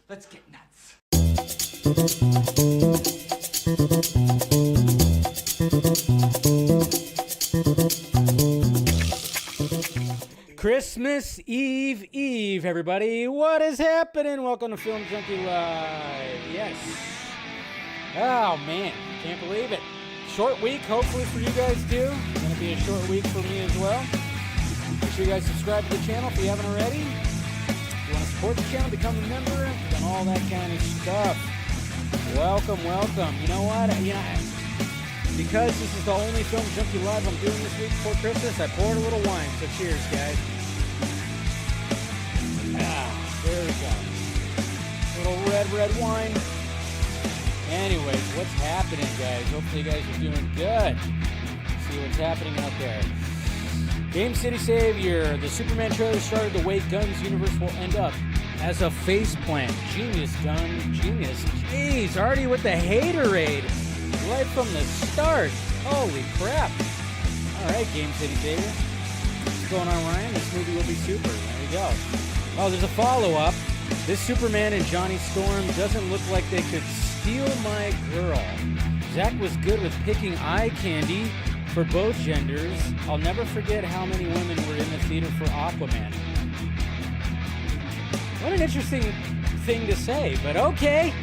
Let's get nuts. Christmas Eve, everybody. What is happening? Welcome to Film Junkee Live. Yes. Oh, man. Can't believe it. Short week, hopefully, for you guys, too. It's going to be a short week for me as well. Make sure you guys subscribe to the channel if you haven't already. If you want to support the channel, become a member, and all that kind of stuff. Welcome. You know what? Because this is the only Film Junkee Live I'm doing this week before Christmas, I poured a little wine. So cheers, guys. There we go. Little red wine. Anyways, what's happening, guys? Hopefully you guys are doing good. See what's happening out there. Game City Savior. The Superman trailer started the way Gunn's universe will end up as a faceplant. Genius, Gunn. Genius. Jeez, already with the haterade right from the start. Holy crap. All right, Game City Savior. What's going on, Ryan? This movie will be super. There you go. Oh, there's a follow-up. This Superman and Johnny Storm doesn't look like they could steal my girl. Zack was good with picking eye candy for both genders. I'll never forget how many women were in the theater for Aquaman. What an interesting thing to say, but okay.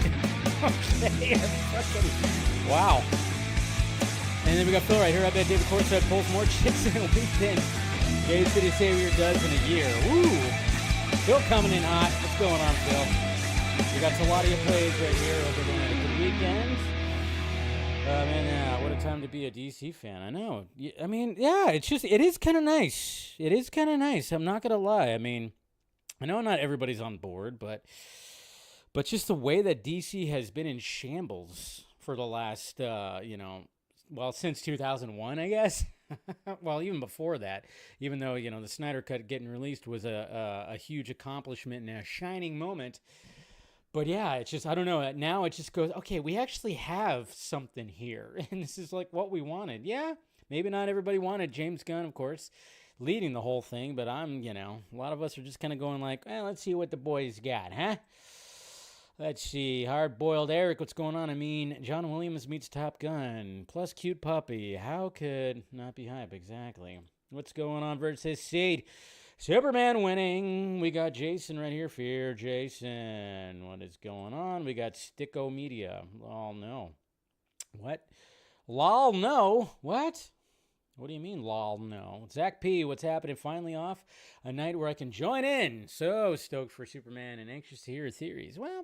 Okay. Wow. And then we got Phil right here. I bet David Courtside pulls more chicks in a week than Game City Savior does in a year. Woo! Phil coming in hot. What's going on, Phil? We got Taladia plays right here. Hope we're going to have a good weekend. Man, what a time to be a DC fan. I know. I mean, yeah, it is kind of nice. It is kind of nice. I'm not going to lie. I mean, I know not everybody's on board, but just the way that DC has been in shambles for the last, since 2001, I guess. Well, even before that, even though, the Snyder Cut getting released was a huge accomplishment and a shining moment. But yeah, it's just, I don't know. Now it just goes, okay, we actually have something here. And this is like what we wanted. Yeah, maybe not everybody wanted James Gunn, of course, leading the whole thing. But a lot of us are just kind of going like, let's see what the boys got, huh? Let's see. Hard-boiled Eric, what's going on? I mean, John Williams meets Top Gun, plus cute puppy. How could not be hype? Exactly. What's going on? Vert says, Seed. Superman winning. We got Jason right here. Fear Jason. What is going on? We got Sticko Media. Lol, no. What? Lol, no. What? What do you mean, lol, no? Zach P, what's happening? Finally off a night where I can join in. So stoked for Superman and anxious to hear your theories. Well,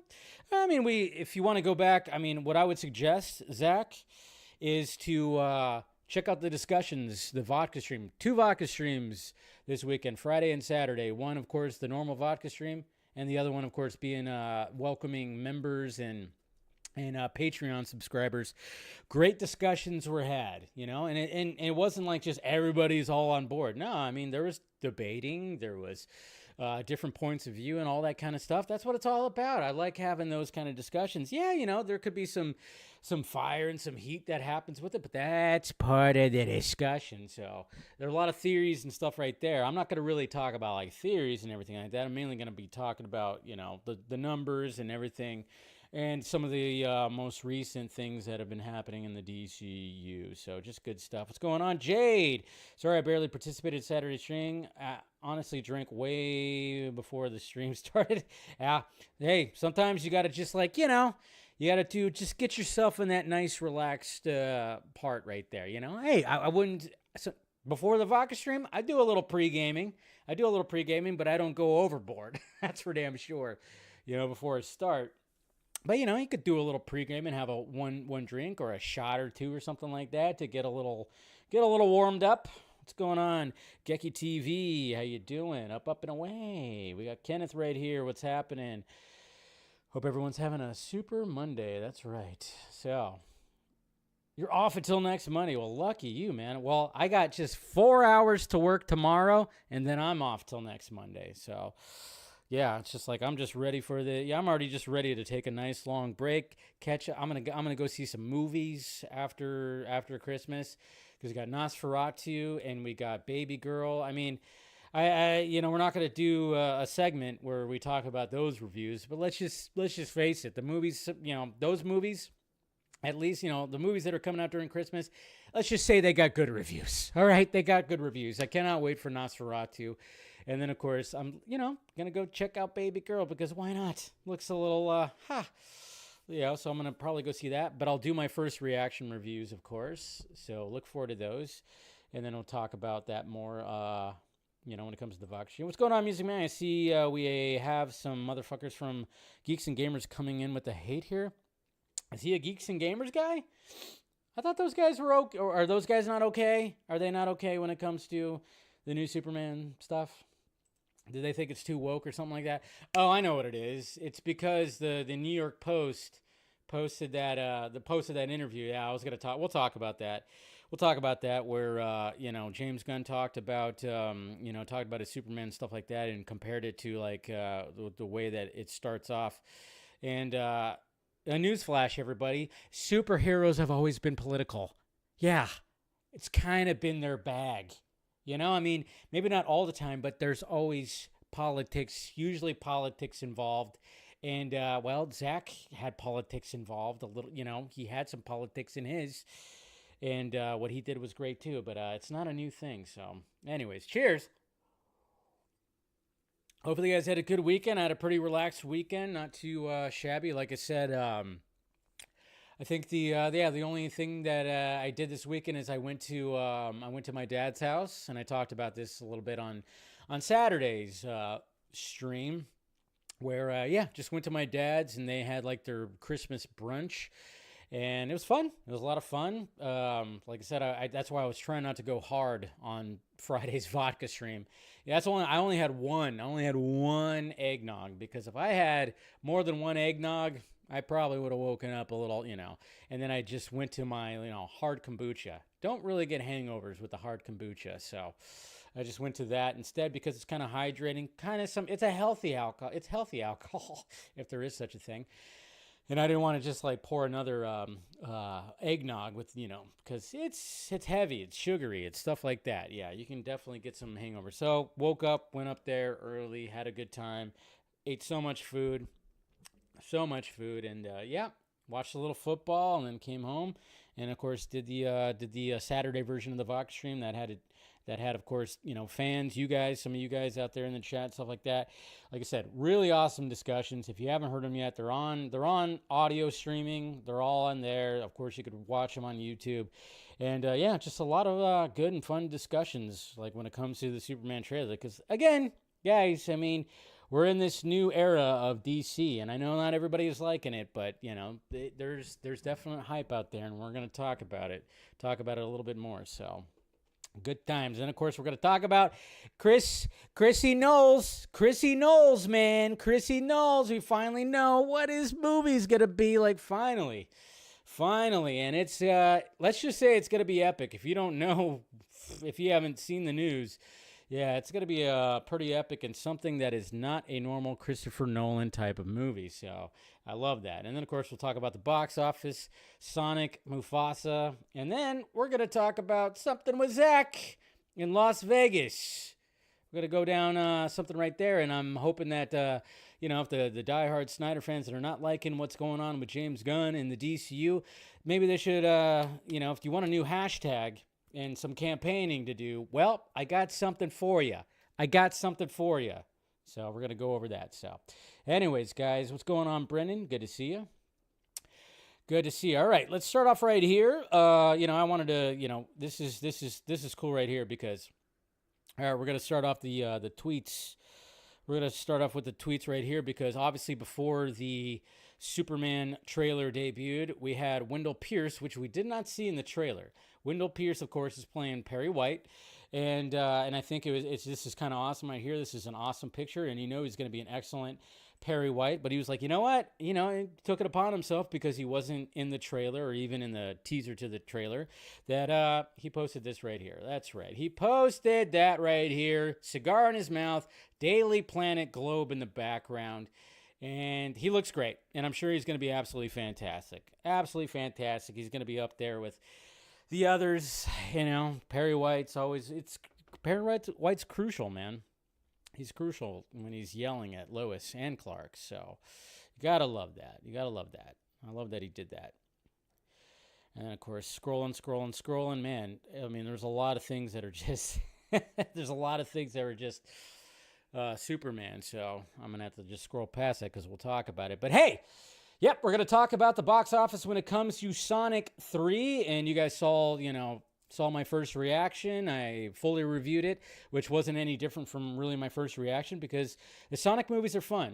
I mean, if you want to go back, what I would suggest, Zach, is to check out the discussions, the vodka stream. 2 vodka streams this weekend, Friday and Saturday. One, of course, the normal vodka stream, and the other one, of course, being welcoming members and Patreon subscribers. Great discussions were had, and it wasn't like just everybody's all on board. No, there was debating, there was different points of view and all that kind of stuff. That's what it's all about. I like having those kind of discussions. Yeah, there could be some fire and some heat that happens with it, but that's part of the discussion. So there are a lot of theories and stuff right there. I'm not going to really talk about like theories and everything like that. I'm mainly going to be talking about, the numbers and everything, and some of the most recent things that have been happening in the DCU. So just good stuff. What's going on? Jade. Sorry, I barely participated in Saturday stream. Honestly, drank way before the stream started. Yeah. Hey, sometimes you got to just you got to just get yourself in that nice, relaxed part right there. Hey, I wouldn't. So before the vodka stream, I do a little pre-gaming. But I don't go overboard. That's for damn sure, before I start. But, you could do a little pregame and have a one drink or a shot or two or something like that to get a little warmed up. What's going on? Gecky TV, how you doing? Up and away. We got Kenneth right here. What's happening? Hope everyone's having a super Monday. That's right. So, you're off until next Monday. Well, lucky you, man. Well, I got just 4 hours to work tomorrow, and then I'm off till next Monday. So, yeah, it's just like I'm just ready for I'm already just ready to take a nice long break. I'm gonna go see some movies after Christmas because we got Nosferatu and we got Baby Girl. we're not going to do a segment where we talk about those reviews, but let's just face it. The movies, those movies, at least, the movies that are coming out during Christmas, let's just say they got good reviews. All right, they got good reviews. I cannot wait for Nosferatu. And then, of course, I'm, going to go check out Baby Girl because why not? Looks a little, so I'm going to probably go see that. But I'll do my first reaction reviews, of course. So look forward to those. And then we'll talk about that more, when it comes to the Vox. What's going on, Music Man? I see we have some motherfuckers from Geeks and Gamers coming in with the hate here. Is he a Geeks and Gamers guy? I thought those guys were okay. Or are those guys not okay? Are they not okay when it comes to the new Superman stuff? Do they think it's too woke or something like that? Oh, I know what it is. It's because the New York Post posted that interview. Yeah, I was gonna talk. We'll talk about that. We'll talk about that where James Gunn talked about his Superman stuff like that and compared it to like the way that it starts off. And a newsflash, everybody: superheroes have always been political. Yeah, it's kind of been their bag. Maybe not all the time, but there's always politics, usually politics involved. And, Zack had politics involved a little, he had some politics in his. And what he did was great, too. But it's not a new thing. So, anyways, cheers. Hopefully you guys had a good weekend. I had a pretty relaxed weekend, not too shabby. Like I said, I think the only thing that I did this weekend is I went to my dad's house, and I talked about this a little bit on Saturday's stream, where just went to my dad's and they had like their Christmas brunch, and it was fun. It was a lot of fun. Like I said, that's why I was trying not to go hard on Friday's vodka stream. Yeah, I only had one eggnog, because if I had more than one eggnog, I probably would have woken up a little, and then I just went to my, hard kombucha. Don't really get hangovers with the hard kombucha, so I just went to that instead because it's kind of hydrating, it's a healthy alcohol. It's healthy alcohol, if there is such a thing. And I didn't want to just like pour another eggnog with, because it's heavy, it's sugary, it's stuff like that. Yeah, you can definitely get some hangover. So woke up, went up there early, had a good time, ate so much food, and watched a little football, and then came home, and of course did the Saturday version of the Vox stream that had of course fans, some of you guys out there in the chat, stuff like that. Like I said, really awesome discussions. If you haven't heard them yet, they're on audio streaming. They're all on there. Of course, you could watch them on YouTube, and just a lot of good and fun discussions. Like when it comes to the Superman trailer, because again, guys, we're in this new era of DC, and I know not everybody is liking it, but there's definite hype out there, and we're going to talk about it a little bit more. So good times. And of course, we're going to talk about Chrissy Knowles, man, Chrissy Knowles. We finally know what his movie's going to be like. Finally, and it's let's just say it's going to be epic. If you don't know, if you haven't seen the news. Yeah, it's going to be pretty epic and something that is not a normal Christopher Nolan type of movie. So I love that. And then, of course, we'll talk about the box office, Sonic, Mufasa. And then we're going to talk about something with Zack in Las Vegas. We're going to go down something right there. And I'm hoping that, if the diehard Snyder fans that are not liking what's going on with James Gunn and the DCU, maybe they should, if you want a new hashtag and some campaigning to do, well, I got something for you. So we're going to go over that. So anyways, guys, what's going on, Brendan? Good to see you. All right, let's start off right here. I wanted to, this is cool right here because, all right, we're going to start off the tweets. We're going to start off with the tweets right here because obviously before the Superman trailer debuted, we had Wendell Pierce, which we did not see in the trailer. Wendell Pierce, of course, is playing Perry White, and I think this is kind of awesome right here. This is an awesome picture, and he's going to be an excellent Perry White. But he was like, you know what? He took it upon himself because he wasn't in the trailer or even in the teaser to the trailer that he posted this right here. That's right. He posted that right here. Cigar in his mouth, Daily Planet globe in the background. And he looks great, and I'm sure he's going to be absolutely fantastic. He's going to be up there with the others. Perry White's always, Perry White's crucial, man. He's crucial when he's yelling at Lois and Clark. So you got to love that. You got to love that. I love that he did that. And, of course, scrolling. Man, I mean, there's a lot of things that are just... there's a lot of things that are just Superman. So I'm going to have to just scroll past that because we'll talk about it. But, hey, yep, we're going to talk about the box office when it comes to Sonic 3. And you guys saw my first reaction. I fully reviewed it, which wasn't any different from really my first reaction because the Sonic movies are fun.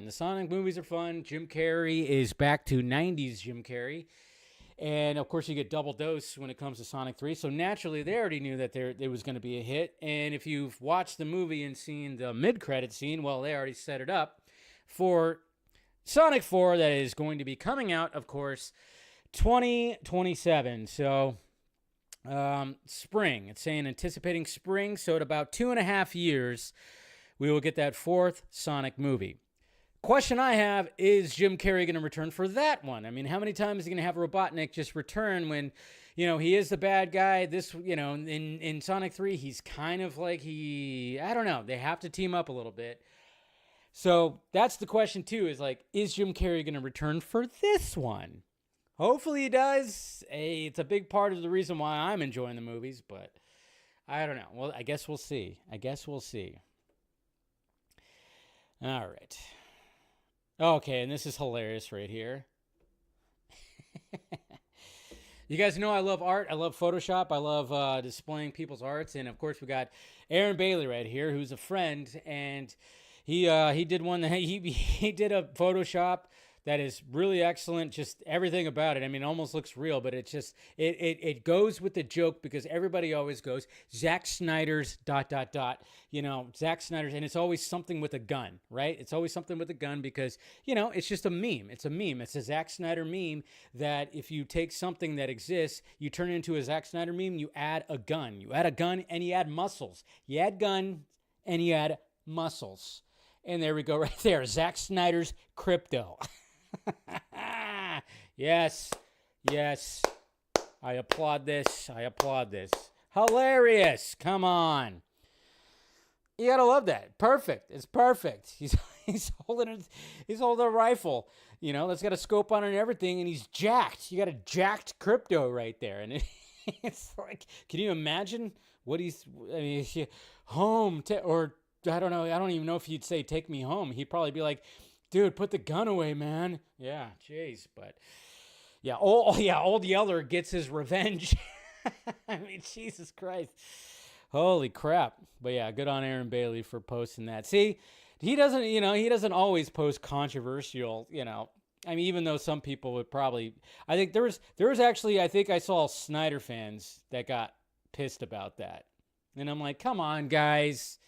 Jim Carrey is back to 90s Jim Carrey. And, of course, you get double dose when it comes to Sonic 3. So, naturally, they already knew that it was going to be a hit. And if you've watched the movie and seen the mid-credit scene, well, they already set it up for Sonic 4 that is going to be coming out, of course, 2027. So... spring. It's saying anticipating spring, so at about 2.5 years, we will get that fourth Sonic movie. Question I have, is Jim Carrey going to return for that one? I mean, how many times is he going to have Robotnik just return when, he is the bad guy? This, in Sonic 3, he's kind of like I don't know. They have to team up a little bit. So that's the question, too, is Jim Carrey going to return for this one? Hopefully he does. It's a big part of the reason why I'm enjoying the movies, but I don't know. Well, I guess we'll see. All right. Okay, and this is hilarious right here. You guys know I love art. I love Photoshop. I love displaying people's arts. And, of course, we got Aaron Bailey right here, who's a friend. And he did one. He did a Photoshop that is really excellent. Just everything about it. I mean, it almost looks real, but it goes with the joke because everybody always goes, Zack Snyder's ... Zack Snyder's, and it's always something with a gun, right? It's always something with a gun because, it's just a meme. It's a meme. It's a Zack Snyder meme that if you take something that exists, you turn it into a Zack Snyder meme, you add a gun. You add a gun and you add muscles. You add gun and you add muscles. And there we go right there. Zack Snyder's Krypto. Yes. I applaud this. Hilarious. Come on. You gotta love that. Perfect. It's perfect. He's holding a rifle, that's got a scope on it and everything, and he's jacked. You got a jacked Krypto right there, and it's like, can you imagine what home or I don't know. I don't even know if he'd say take me home. He'd probably be like, dude, put the gun away, man. Yeah, jeez. But, yeah, old Yeller gets his revenge. I mean, Jesus Christ. Holy crap. But, yeah, good on Aaron Bailey for posting that. See, he doesn't always post controversial, I mean, even though some people would probably, I think there was actually, I think I saw Snyder fans that got pissed about that. And I'm like, come on, guys.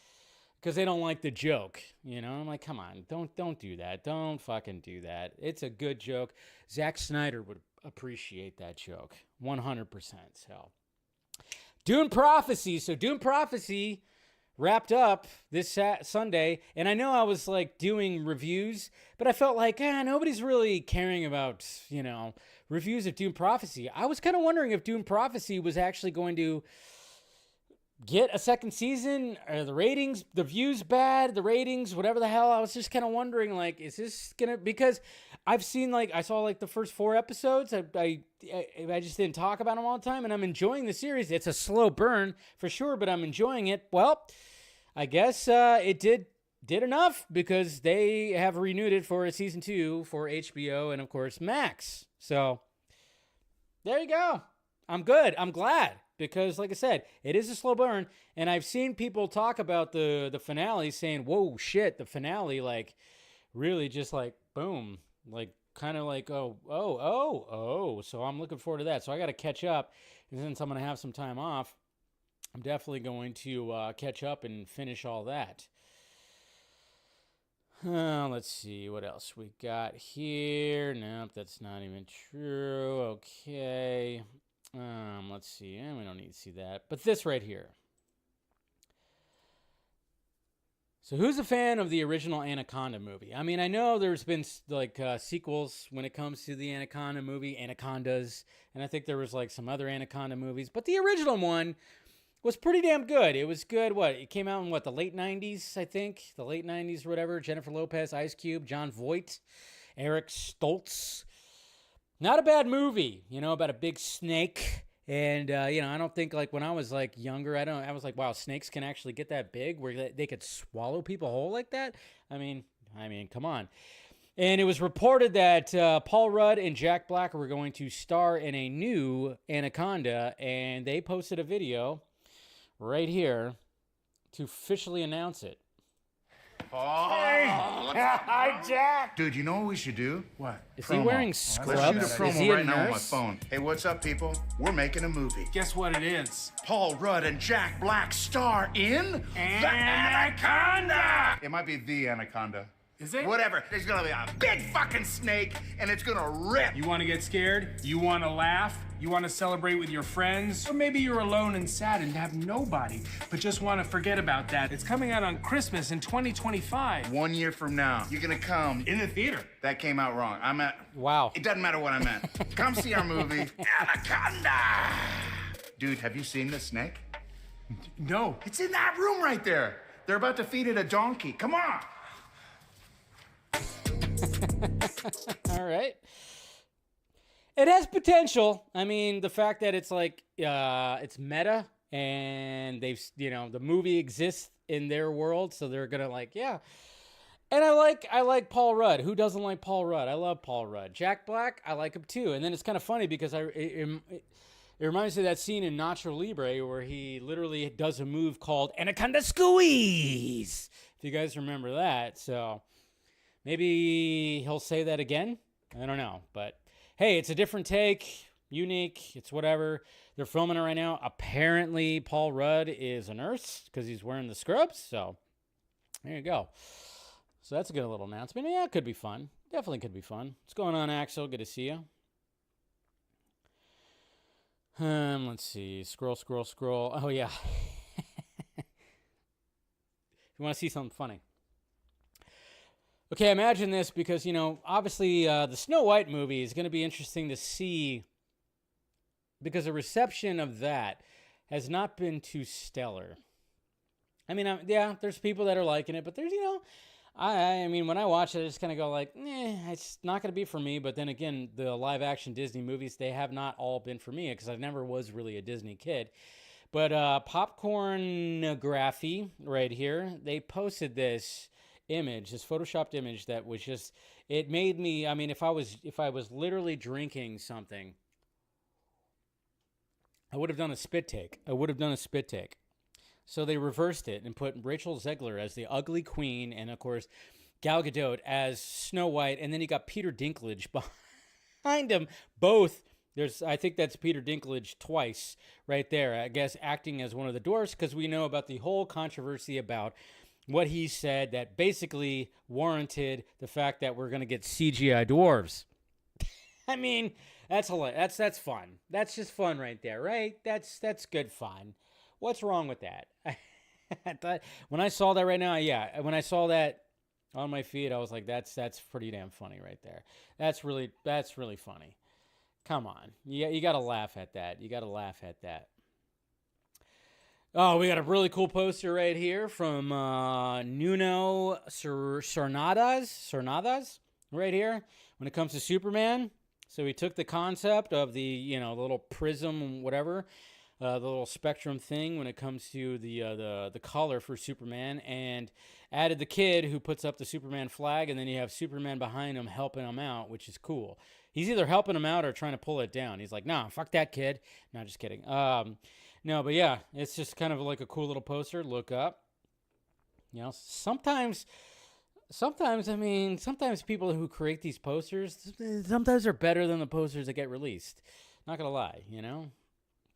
Because they don't like the joke, I'm like, come on, don't do that. Don't fucking do that. It's a good joke. Zack Snyder would appreciate that joke, 100%. So, Dune Prophecy. So, Dune Prophecy wrapped up this Sunday, and I know I was, doing reviews, but I felt like, nobody's really caring about, reviews of Dune Prophecy. I was kind of wondering if Dune Prophecy was actually going to get a second season. Are the ratings, the views bad, the ratings, whatever the hell? I was just kind of wondering, is this gonna, because I've seen, I saw the first 4 episodes. I just didn't talk about them all the time, and I'm enjoying the series. It's a slow burn for sure, but I'm enjoying it. Well, I guess it did enough because they have renewed it for a season 2 for HBO and, of course, Max. So there you go. I'm good. I'm glad. Because, like I said, it is a slow burn, and I've seen people talk about the finale saying, whoa, shit, the finale, really just, boom, kind of oh. So I'm looking forward to that. So I got to catch up, and since I'm going to have some time off, I'm definitely going to catch up and finish all that. Let's see what else we got here. Nope, that's not even true. Okay. Let's see. We don't need to see that. But this right here. So who's a fan of the original Anaconda movie? I mean, I know there's been sequels when it comes to the Anaconda movie, Anacondas, and I think there was some other Anaconda movies, but the original one was pretty damn good. It was good. What? It came out in the late 90s, I think. The late 90s or whatever. Jennifer Lopez, Ice Cube, John Voight, Eric Stoltz. Not a bad movie, about a big snake. And, I don't think, when I was, younger, I was like, wow, snakes can actually get that big where they could swallow people whole like that? I mean, come on. And it was reported that Paul Rudd and Jack Black were going to star in a new Anaconda, and they posted a video right here to officially announce it. Oh, hey. Hi, Jack. Dude, you know what we should do? What? Is he wearing scrubs? Let's shoot a Is he promo a right now on my nurse? phone. Hey, what's up, people? We're making a movie. Guess what it is? Paul Rudd and Jack Black star in The Anaconda. It might be The Anaconda. Is it? Whatever. There's gonna be a big fucking snake, and it's gonna rip. You want to get scared? You want to laugh? You want to celebrate with your friends? Or maybe you're alone and sad and have nobody, but just want to forget about that. It's coming out on Christmas in 2025. 1 year from now, you're gonna come In the theater. That came out wrong. I meant. Wow. It doesn't matter what I meant. Come see our movie, Anaconda. Dude, have you seen the snake? No. It's in that room right there. They're about to feed it a donkey. Come on. All right. It has potential. I mean, the fact that it's it's meta and they've, the movie exists in their world, so they're gonna yeah. And I like Paul Rudd. Who doesn't like Paul Rudd? I love Paul Rudd. Jack Black, I like him too. And then it's kind of funny because it reminds me of that scene in Nacho Libre where he literally does a move called Anaconda Squeeze. If you guys remember that, so. Maybe he'll say that again. I don't know. But, hey, it's a different take. Unique. It's whatever. They're filming it right now. Apparently, Paul Rudd is a nurse because he's wearing the scrubs. So, there you go. So, that's a good little announcement. Yeah, it could be fun. Definitely could be fun. What's going on, Axel? Good to see you. Let's see. Scroll. Oh, yeah. You want to see something funny? Okay, imagine this because, obviously the Snow White movie is going to be interesting to see because the reception of that has not been too stellar. I mean, yeah, there's people that are liking it, but there's, I mean, when I watch it, I just kind of go it's not going to be for me. But then again, the live action Disney movies, they have not all been for me because I never was really a Disney kid. But Popcornography right here, they posted this photoshopped image that was just, it made me, I mean, if I was literally drinking something, I would have done a spit take. So they reversed it and put Rachel Zegler as the ugly queen and, of course, Gal Gadot as Snow White, and then you got Peter Dinklage behind him. Both, I think that's Peter Dinklage twice right there, I guess, acting as one of the dwarfs, because we know about the whole controversy about what he said that basically warranted the fact that we're going to get CGI dwarves. I mean, that's hilarious. That's fun. That's just fun right there, right? That's good fun. What's wrong with that? I thought, when I saw that right now, yeah, when I saw that on my feed, I was like, that's pretty damn funny right there. That's really funny. Come on. You got to laugh at that. Oh, we got a really cool poster right here from Nuno Cernadas right here when it comes to Superman. So he took the concept of the, the little prism, whatever, the little spectrum thing when it comes to the color for Superman, and added the kid who puts up the Superman flag, and then you have Superman behind him helping him out, which is cool. He's either helping him out or trying to pull it down. He's like, nah, fuck that kid. No, just kidding. No, but yeah, it's just kind of like a cool little poster. Look up. Sometimes people who create these posters, sometimes they're better than the posters that get released. Not going to lie,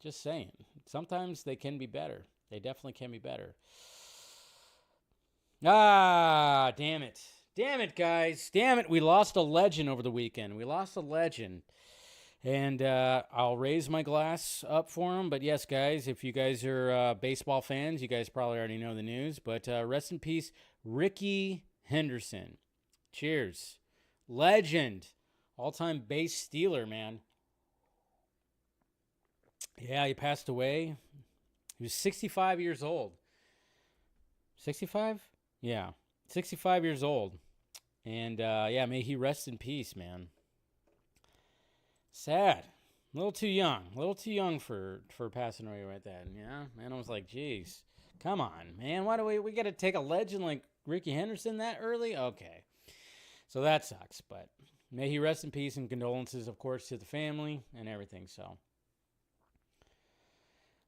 Just saying. Sometimes they can be better. They definitely can be better. Ah, damn it. Damn it, guys. Damn it. We lost a legend over the weekend. And I'll raise my glass up for him. But yes, guys, if you guys are baseball fans, you guys probably already know the news. But rest in peace, Ricky Henderson. Cheers. Legend. All-time base stealer, man. Yeah, he passed away. He was 65 years old. 65? Yeah, 65 years old. And, yeah, may he rest in peace, man. Sad. A little too young for passing away right then. Yeah, man, I was like, geez, come on, man. Why do we got to take a legend like Ricky Henderson that early? Okay. So that sucks, but may he rest in peace, and condolences, of course, to the family and everything. So,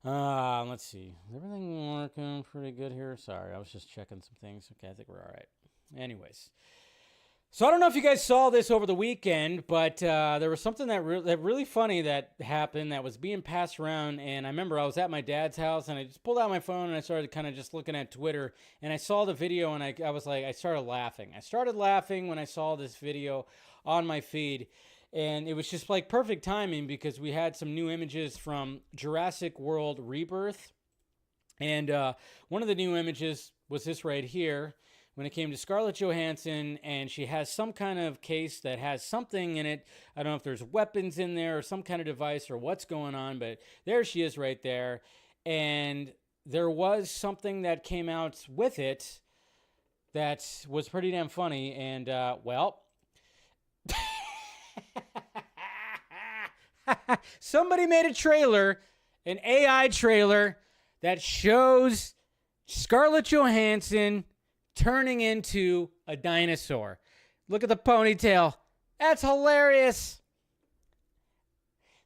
let's see. Is everything working pretty good here? Sorry, I was just checking some things. Okay, I think we're all right. Anyways. So I don't know if you guys saw this over the weekend, but there was something that really funny that happened that was being passed around. And I remember I was at my dad's house, and I just pulled out my phone, and I started kind of just looking at Twitter. And I saw the video, and I was like, I started laughing. I started laughing when I saw this video on my feed. And it was just like perfect timing, because we had some new images from Jurassic World Rebirth. And one of the new images was this right here. When it came to Scarlett Johansson, and she has some kind of case that has something in it. I don't know if there's weapons in there or some kind of device or what's going on, but there she is right there. And there was something that came out with it that was pretty damn funny. And, well, somebody made a trailer, an AI trailer, that shows Scarlett Johansson turning into a dinosaur. Look at the ponytail. That's hilarious.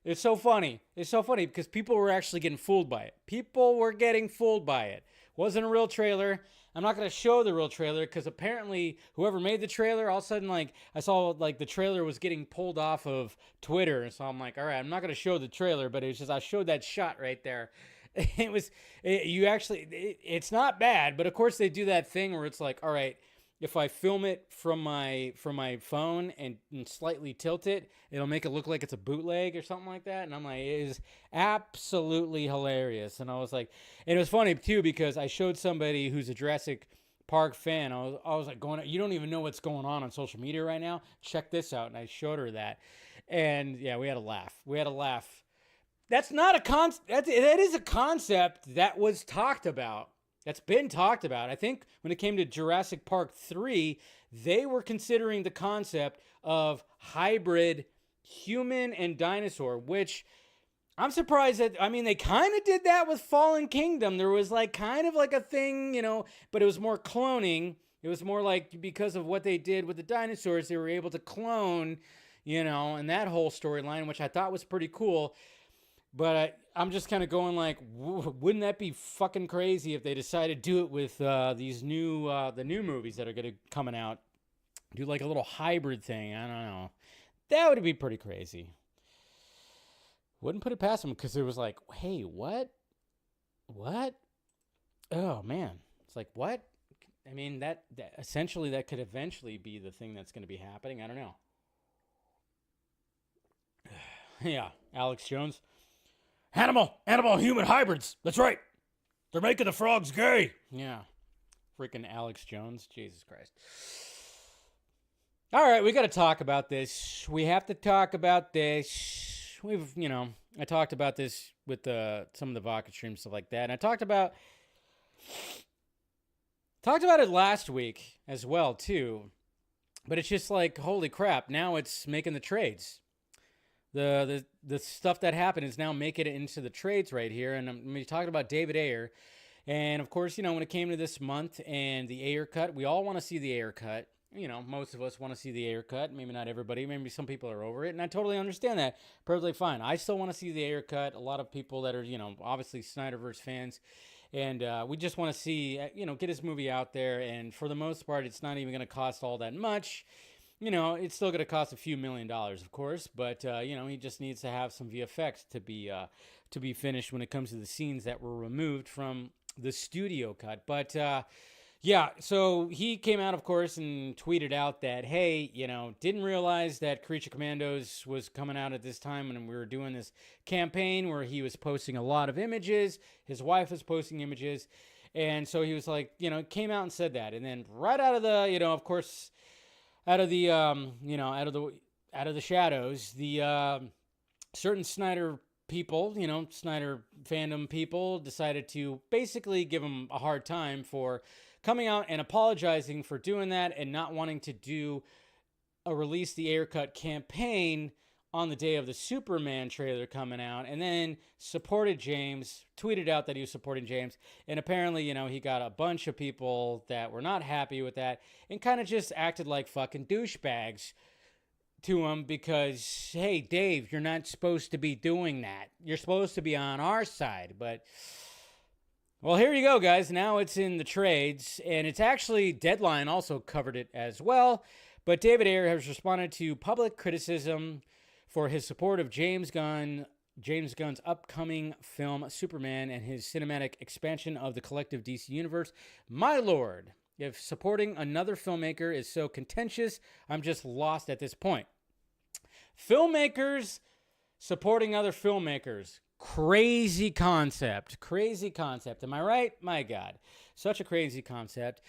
It's so funny. It's so funny because people were actually getting fooled by it. People were getting fooled by it. Wasn't a real trailer. I'm not going to show the real trailer because apparently whoever made the trailer, all of a sudden, like, I saw like the trailer was getting pulled off of Twitter. And so I'm like, all right, I'm not going to show the trailer, but it's just, I showed that shot right there. It's not bad, but of course they do that thing where it's like, all right, if I film it from my phone and slightly tilt it, it'll make it look like it's a bootleg or something like that. And I'm like, it is absolutely hilarious. And I was like, and it was funny too, because I showed somebody who's a Jurassic Park fan. I was like, you don't even know what's going on social media right now. Check this out. And I showed her that. And yeah, we had a laugh. That's not a concept. That is a concept that was talked about. That's been talked about. I think when it came to Jurassic Park 3, they were considering the concept of hybrid human and dinosaur, which I'm surprised that, I mean, they kind of did that with Fallen Kingdom. There was like kind of like a thing, but it was more cloning. It was more like because of what they did with the dinosaurs, they were able to clone, and that whole storyline, which I thought was pretty cool. But I'm just kind of going like, wouldn't that be fucking crazy if they decided to do it with these new the new movies that are going to coming out? Do like a little hybrid thing. I don't know. That would be pretty crazy. Wouldn't put it past them, because it was like, hey, what? Oh, man. It's like, what? I mean, that essentially that could eventually be the thing that's going to be happening. I don't know. Yeah, Alex Jones. Animal, human hybrids. That's right. They're making the frogs gay. Yeah. Freaking Alex Jones. Jesus Christ. All right, we got to talk about this. We have to talk about this. I talked about this with some of the vodka streams, stuff like that. And I talked about it last week as well, too. But it's just like, holy crap, now it's making the trades. The stuff that happened is now making it into the trades right here. And I'm going to be talking about David Ayer. And, of course, when it came to this month and the Ayer cut, we all want to see the Ayer cut. Most of us want to see the Ayer cut. Maybe not everybody. Maybe some people are over it. And I totally understand that. Perfectly fine. I still want to see the Ayer cut. A lot of people that are, obviously Snyderverse fans. And we just want to see, get his movie out there. And for the most part, it's not even going to cost all that much. It's still going to cost a few $1 million, of course, but he just needs to have some VFX to be finished when it comes to the scenes that were removed from the studio cut. But yeah, so he came out, of course, and tweeted out that, hey, didn't realize that Creature Commandos was coming out at this time when we were doing this campaign where he was posting a lot of images. His wife was posting images, and so he was like, came out and said that, and then right out of the, of course. Out of the, out of the shadows, the certain Snyder people, Snyder fandom people, decided to basically give him a hard time for coming out and apologizing for doing that and not wanting to do a Release the Ayer Cut campaign on the day of the Superman trailer coming out, and then supported James, tweeted out that he was supporting James, and apparently, he got a bunch of people that were not happy with that and kind of just acted like fucking douchebags to him because, hey, Dave, you're not supposed to be doing that. You're supposed to be on our side. But, well, here you go, guys. Now it's in the trades, and it's actually Deadline also covered it as well. But David Ayer has responded to public criticism for his support of James Gunn's upcoming film Superman and his cinematic expansion of the collective DC universe. My lord, if supporting another filmmaker is so contentious, I'm just lost at this point. Filmmakers supporting other filmmakers. Crazy concept. Crazy concept. Am I right? My God. Such a crazy concept.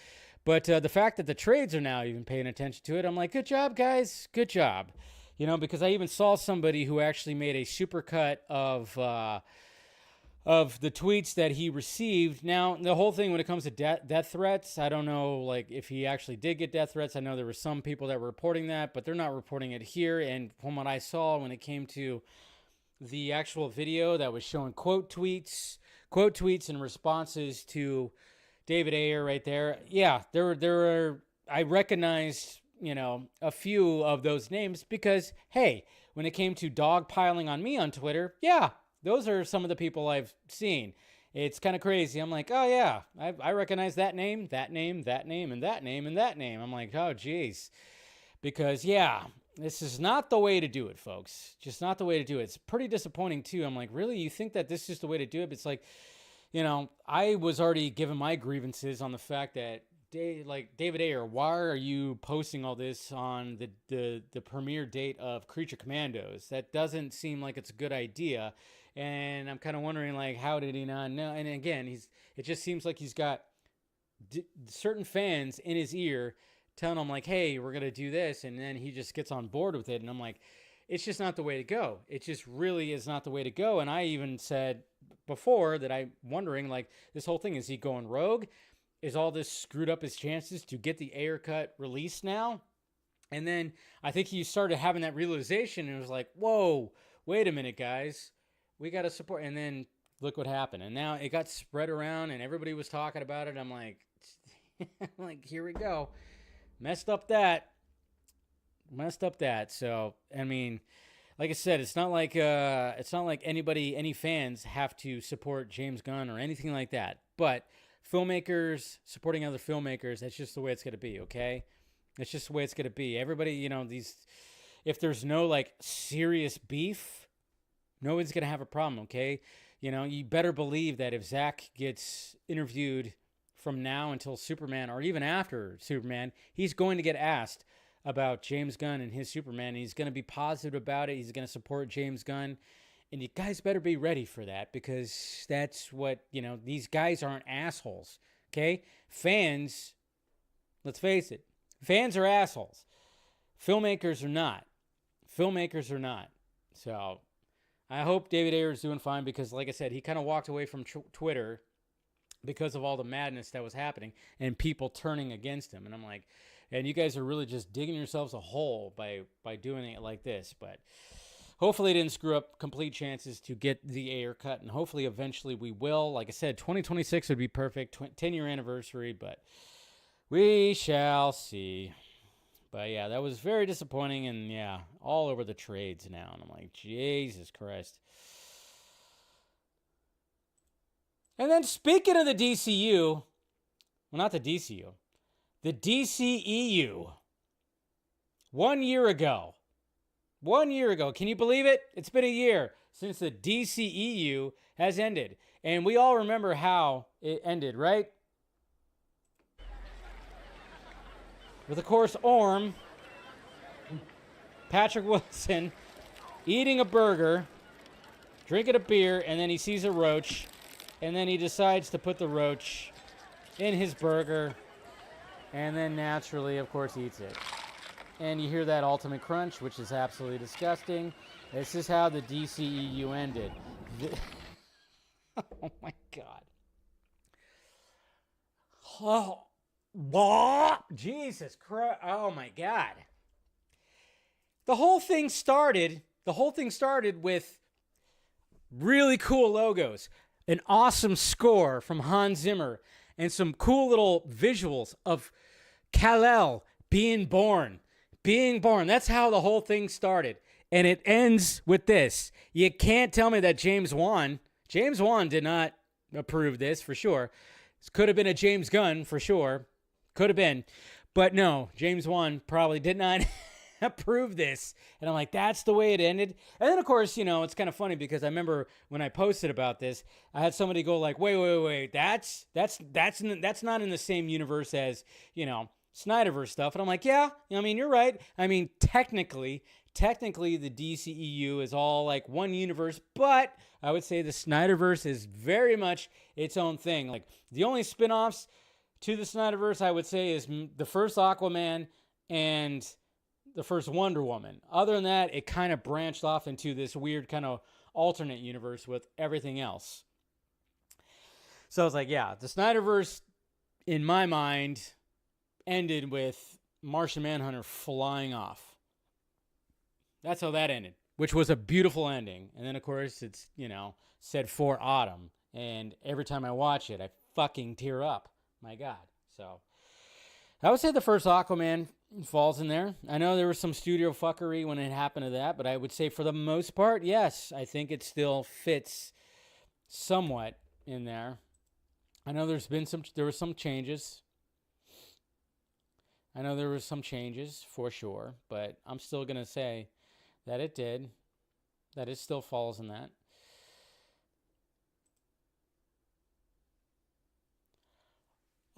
But the fact that the trades are now even paying attention to it, I'm like, good job, guys. Good job. Because I even saw somebody who actually made a supercut of the tweets that he received. Now, the whole thing when it comes to death threats, I don't know if he actually did get death threats. I know there were some people that were reporting that, but they're not reporting it here. And from what I saw when it came to the actual video that was showing quote tweets and responses to David Ayer right there. Yeah, there are, I recognized, a few of those names because, hey, when it came to dog piling on me on Twitter, yeah, those are some of the people I've seen. It's kind of crazy. I'm like, oh, yeah, I recognize that name, that name, that name, and that name, and that name. I'm like, oh, geez. Because, yeah, this is not the way to do it, folks. Just not the way to do it. It's pretty disappointing, too. I'm like, really? You think that this is the way to do it? But it's like, I was already given my grievances on the fact that, David Ayer, why are you posting all this on the premiere date of Creature Commandos? That doesn't seem like it's a good idea. And I'm kind of wondering, how did he not know? And again, it just seems like he's got certain fans in his ear telling him, hey, we're going to do this. And then he just gets on board with it. And I'm like, it's just not the way to go. It just really is not the way to go. And I even said before that I'm wondering, this whole thing, is he going rogue? Is all this screwed up his chances to get the Ayer Cut released now? And then I think he started having that realization and was like, whoa, wait a minute, guys. We got to support. And then look what happened. And now it got spread around and everybody was talking about it. I'm like, here we go. Messed up that. So, I mean, like I said, it's not like any fans have to support James Gunn or anything like that. But filmmakers supporting other filmmakers, that's just the way it's going to be, okay? It's just the way it's going to be. Everybody, if there's no serious beef, no one's going to have a problem, okay? You better believe that if Zack gets interviewed from now until Superman or even after Superman, he's going to get asked about James Gunn and his Superman. He's going to be positive about it. He's going to support James Gunn. And you guys better be ready for that because that's what, these guys aren't assholes, okay? Fans, let's face it, fans are assholes. Filmmakers are not. So I hope David Ayer is doing fine because, like I said, he kind of walked away from Twitter because of all the madness that was happening and people turning against him. And I'm like, and you guys are really just digging yourselves a hole by doing it like this. But hopefully it didn't screw up complete chances to get the Ayer Cut, and hopefully eventually we will. Like I said, 2026 would be perfect, 10-year anniversary, but we shall see. But yeah, that was very disappointing, and yeah, all over the trades now. And I'm like, Jesus Christ. And then speaking of the DCU, well, not the DCU, the DCEU. 1 year ago. 1 year ago. Can you believe it? It's been a year since the DCEU has ended. And we all remember how it ended, right? With, of course, Orm, Patrick Wilson, eating a burger, drinking a beer, and then he sees a roach, and then he decides to put the roach in his burger, and then naturally, of course, eats it. and you hear that ultimate crunch, which is absolutely disgusting. This is how the DCEU ended. Oh my God. Oh, Jesus Christ. Oh my God. The whole thing started with really cool logos, an awesome score from Hans Zimmer, and some cool little visuals of Kal-El being born. That's how the whole thing started. And it ends with this. You can't tell me that James Wan did not approve this for sure. This could have been a James Gunn for sure. Could have been. But no, James Wan probably did not approve this. And I'm like, that's the way it ended. And then, of course, it's kind of funny because I remember when I posted about this, I had somebody go like, wait. That's not in the same universe as, Snyderverse stuff. And I'm like, yeah, you're right. Technically, the DCEU is all like one universe, but I would say the Snyderverse is very much its own thing. Like the only spin-offs to the Snyderverse, I would say, is the first Aquaman and the first Wonder Woman. Other than that, it kind of branched off into this weird kind of alternate universe with everything else. So I was like, yeah, the Snyderverse, in my mind, ended with Martian Manhunter flying off. That's how that ended, which was a beautiful ending. And then, of course, it's, said for autumn. And every time I watch it, I fucking tear up. My God. So I would say the first Aquaman falls in there. I know there was some studio fuckery when it happened to that, but I would say for the most part, yes, I think it still fits somewhat in there. I know there were some changes. For sure, but I'm still going to say that it did. That it still falls in that.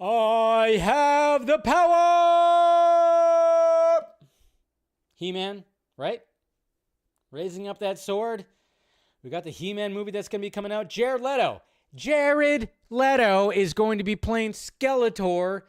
I have the power! He-Man, right? Raising up that sword. We got the He-Man movie that's going to be coming out. Jared Leto is going to be playing Skeletor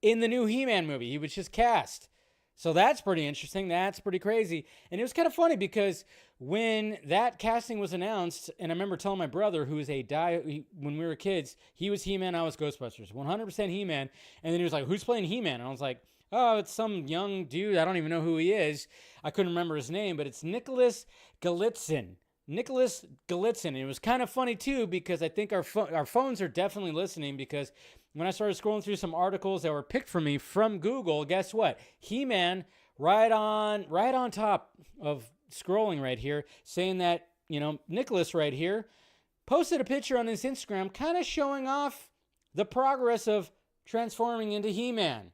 in the new He-Man movie. He was just cast. So that's pretty interesting. That's pretty crazy. And it was kind of funny because when that casting was announced, and I remember telling my brother, who is when we were kids, he was He-Man, I was Ghostbusters. 100% He-Man. And then he was like, who's playing He-Man? And I was like, oh, it's some young dude. I don't even know who he is. I couldn't remember his name, but it's Nicholas Galitzin. And it was kind of funny, too, because I think our phones are definitely listening because when I started scrolling through some articles that were picked for me from Google, guess what? He-Man right on top of scrolling right here, saying that, Nicholas right here posted a picture on his Instagram kind of showing off the progress of transforming into He-Man.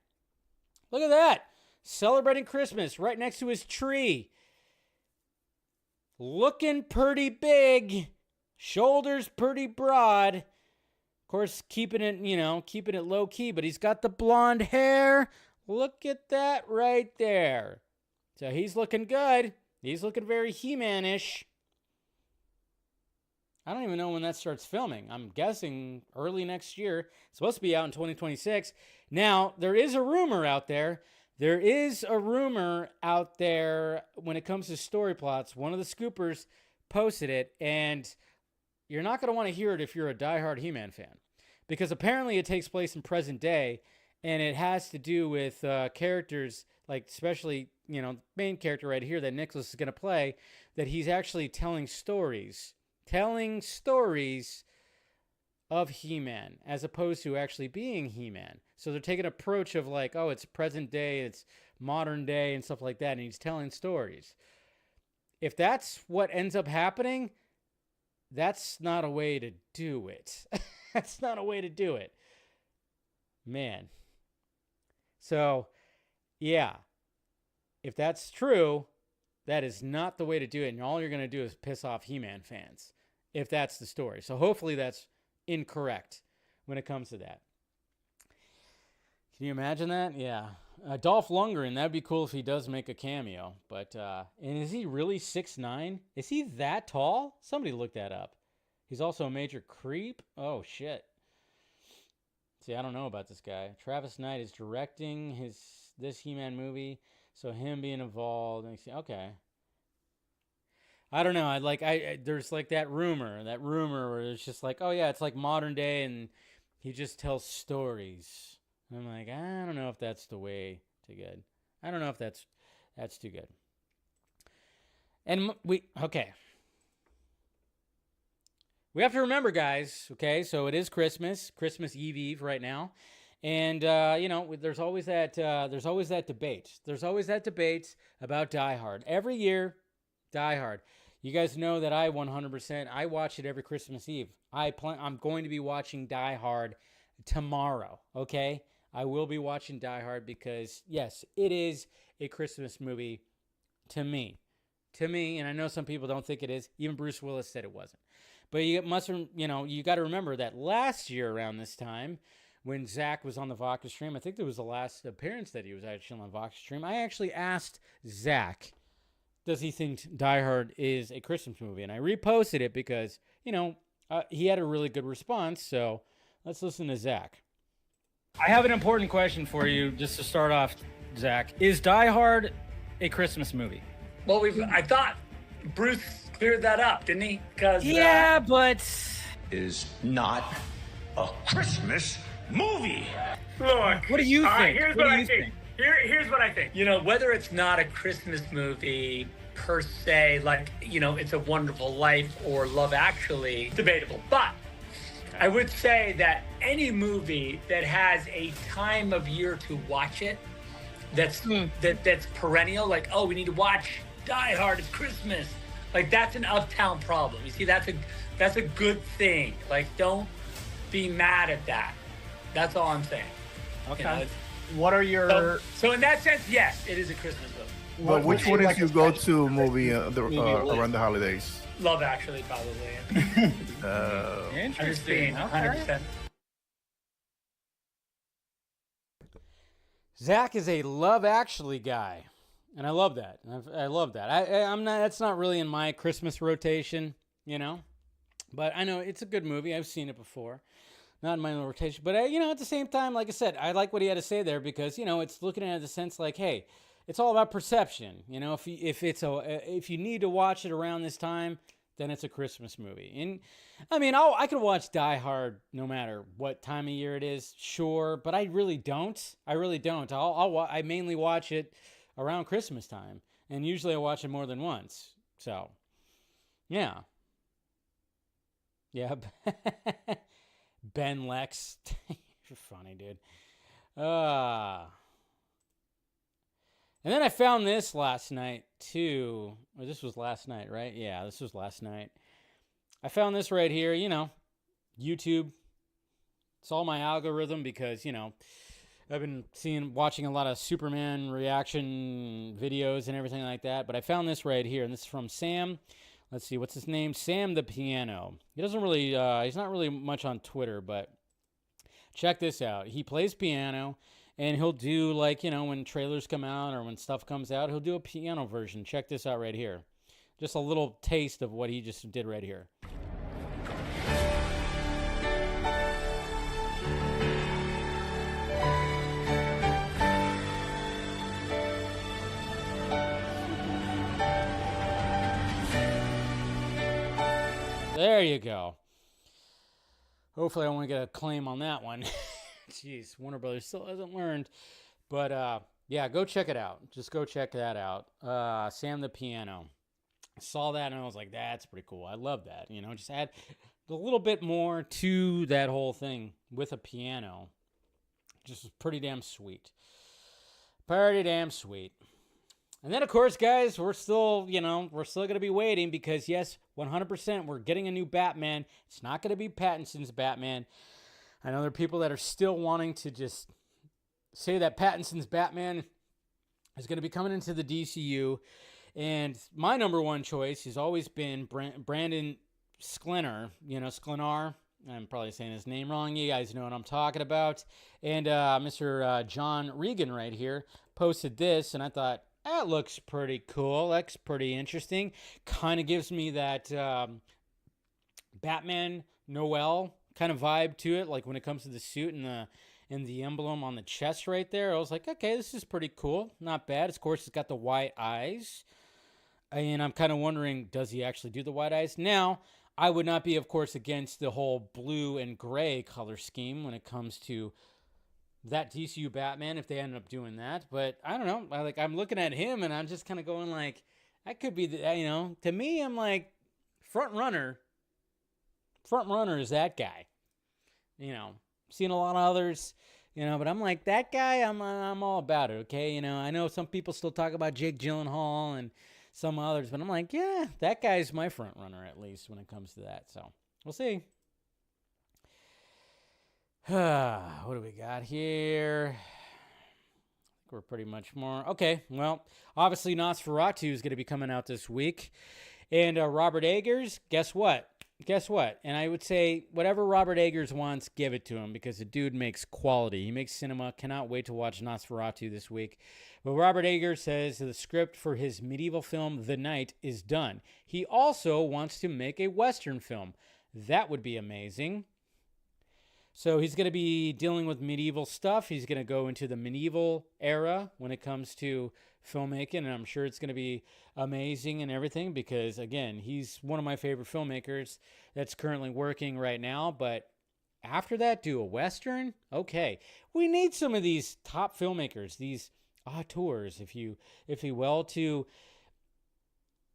Look at that. Celebrating Christmas right next to his tree. Looking pretty big. Shoulders pretty broad. Of course, keeping it low key, but he's got the blonde hair. Look at that right there. So he's looking good. He's looking very He-Man-ish. I don't even know when that starts filming. I'm guessing early next year. It's supposed to be out in 2026. Now, there is a rumor out there. When it comes to story plots. One of the scoopers posted it, and you're not going to want to hear it if you're a diehard He-Man fan. Because apparently it takes place in present day, and it has to do with characters, like especially, main character right here that Nicholas is going to play, that he's actually telling stories of He-Man, as opposed to actually being He-Man. So they're taking an approach of like, oh, it's present day, it's modern day, and stuff like that, and he's telling stories. If that's what ends up happening, that's not a way to do it. That's not a way to do it. Man. So, yeah. If that's true, that is not the way to do it, and all you're going to do is piss off He-Man fans, if that's the story. So hopefully that's incorrect when it comes to that. Can you imagine that? Yeah. Dolph Lundgren, that'd be cool if he does make a cameo. But, and is he really 6'9"? Is he that tall? Somebody look that up. He's also a major creep. Oh, shit. See, I don't know about this guy. Travis Knight is directing this He-Man movie. So him being involved, okay. I don't know. I there's like that rumor where it's just like, oh yeah, it's like modern day, and he just tells stories. And I'm like, I don't know if that's the way to good. I don't know if that's too good. And we have to remember, guys. Okay, so it is Christmas Eve right now, and there's always that debate. There's always that debate about Die Hard every year. Die Hard. You guys know that I 100%. I watch it every Christmas Eve. I'm going to be watching Die Hard tomorrow. Okay, I will be watching Die Hard because yes, it is a Christmas movie to me. And I know some people don't think it is. Even Bruce Willis said it wasn't. But you got to remember that last year around this time, when Zack was on the Vodka stream, I think that was the last appearance that he was actually on the Vodka stream. I actually asked Zack, does he think Die Hard is a Christmas movie? And I reposted it because, he had a really good response. So let's listen to Zack. I have an important question for you just to start off, Zack. Is Die Hard a Christmas movie? Well, I thought Bruce cleared that up, didn't he? Because but is not a Christmas movie. Look, what do you think? Here's what I think. Here's what I think. Whether it's not a Christmas movie per se, like It's a Wonderful Life or Love Actually, debatable. But I would say that any movie that has a time of year to watch it, that's perennial, like, oh, we need to watch Die Hard, it's Christmas. Like, that's an uptown problem. You see, that's a good thing. Like, don't be mad at that. That's all I'm saying. Okay. What are your... So in that sense, yes, it is a Christmas movie. But which one is your go-to movie around the holidays? Love Actually, probably. Interesting. I'm just being 100%. Zack is a Love Actually guy, and I love that. I love that. I'm not. That's not really in my Christmas rotation, But I know it's a good movie. I've seen it before. Not in my rotation, but at the same time, like I said, I like what he had to say there because it's looking at it in the sense like, hey, it's all about perception. If you need to watch it around this time, then it's a Christmas movie. And I mean, I could watch Die Hard no matter what time of year it is, sure, but I really don't. I mainly watch it around Christmas time, and usually I watch it more than once. So, yeah. Ben Lex. You're funny, dude. And then I found this last night, too. Or this was last night, right? Yeah, this was last night. I found this right here, YouTube. It's all my algorithm because, I've been watching a lot of Superman reaction videos and everything like that. But I found this right here, and this is from Sam. Let's see, what's his name? Sam the Piano. He doesn't really, he's not really much on Twitter, but check this out. He plays piano, and he'll do, like, when trailers come out or when stuff comes out, he'll do a piano version. Check this out right here. Just a little taste of what he just did right here. There you go. Hopefully I won't get a claim on that one. Jeez, Warner Brothers still hasn't learned. But, yeah, go check it out. Just go check that out. Sam the Piano. I saw that and I was like, that's pretty cool. I love that. Just add a little bit more to that whole thing with a piano. Just pretty damn sweet. Pretty damn sweet. And then, of course, guys, we're still going to be waiting because, yes, 100%, we're getting a new Batman. It's not going to be Pattinson's Batman. I know there are people that are still wanting to just say that Pattinson's Batman is going to be coming into the DCU. And my number one choice has always been Brandon Sklenar, Sklenar. I'm probably saying his name wrong. You guys know what I'm talking about. And Mr. John Regan right here posted this, and I thought, that looks pretty cool. That's pretty interesting. Kind of gives me that Batman Noel kind of vibe to it, like when it comes to the suit and and the emblem on the chest right there. I was like, okay, this is pretty cool. Not bad. Of course, it's got the white eyes. And I'm kind of wondering, does he actually do the white eyes? Now, I would not be, of course, against the whole blue and gray color scheme when it comes to that DCU Batman if they ended up doing that. But I don't know. I'm looking at him and I'm just kind of going like, that could be, to me, I'm like, front runner is that guy. Seen a lot of others, but I'm like, that guy, I'm all about it, okay? I know some people still talk about Jake Gyllenhaal and some others, but I'm like, yeah, that guy's my front runner at least when it comes to that. So we'll see. What do we got here? I think we're pretty much more. Okay, well, obviously Nosferatu is going to be coming out this week. And Robert Eggers, guess what? And I would say whatever Robert Eggers wants, give it to him because the dude makes quality. He makes cinema. Cannot wait to watch Nosferatu this week. But Robert Eggers says the script for his medieval film, The Night, is done. He also wants to make a Western film. That would be amazing. So he's going to be dealing with medieval stuff. He's going to go into the medieval era when it comes to filmmaking, and I'm sure it's going to be amazing and everything because, again, he's one of my favorite filmmakers that's currently working right now. But after that, do a Western? Okay. We need some of these top filmmakers, these auteurs, if you will, to...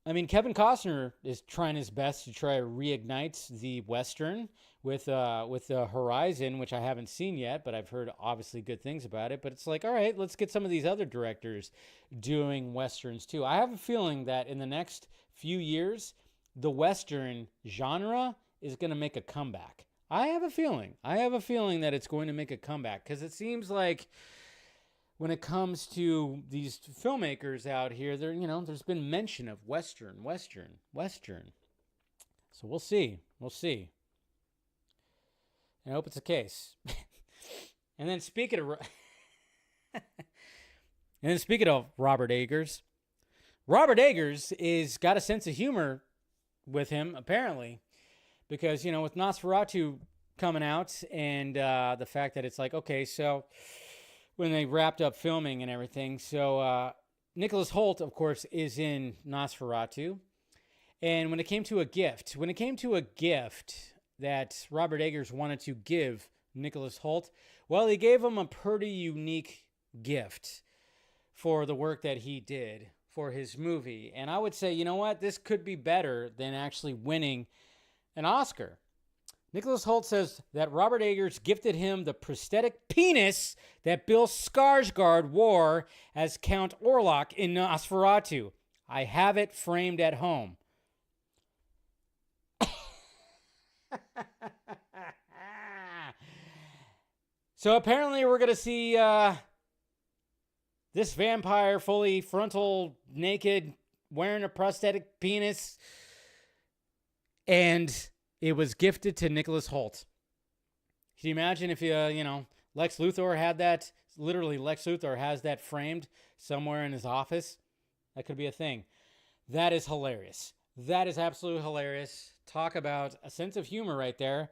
I mean, Kevin Costner is trying his best to try to reignite the Western with Horizon, which I haven't seen yet, but I've heard obviously good things about it. But it's like, all right, let's get some of these other directors doing Westerns too. I have a feeling that in the next few years, the Western genre is going to make a comeback. I have a feeling that it's going to make a comeback because it seems like when it comes to these filmmakers out here, there's been mention of Western. So we'll see. I hope it's the case. And then speaking of Robert Eggers is got a sense of humor with him apparently, because with Nosferatu coming out and the fact that it's like, okay, so when they wrapped up filming and everything. So Nicholas Hoult, of course, is in Nosferatu. And when it came to a gift that Robert Eggers wanted to give Nicholas Hoult, well, he gave him a pretty unique gift for the work that he did for his movie. And I would say, you know what? This could be better than actually winning an Oscar. Nicholas Hoult says that Robert Eggers gifted him the prosthetic penis that Bill Skarsgård wore as Count Orlok in Nosferatu. I have it framed at home. So apparently we're going to see this vampire fully frontal naked wearing a prosthetic penis, and it was gifted to Nicholas Hoult. Can you imagine if Lex Luthor had that? Literally, Lex Luthor has that framed somewhere in his office. That could be a thing. That is hilarious. That is absolutely hilarious. Talk about a sense of humor right there.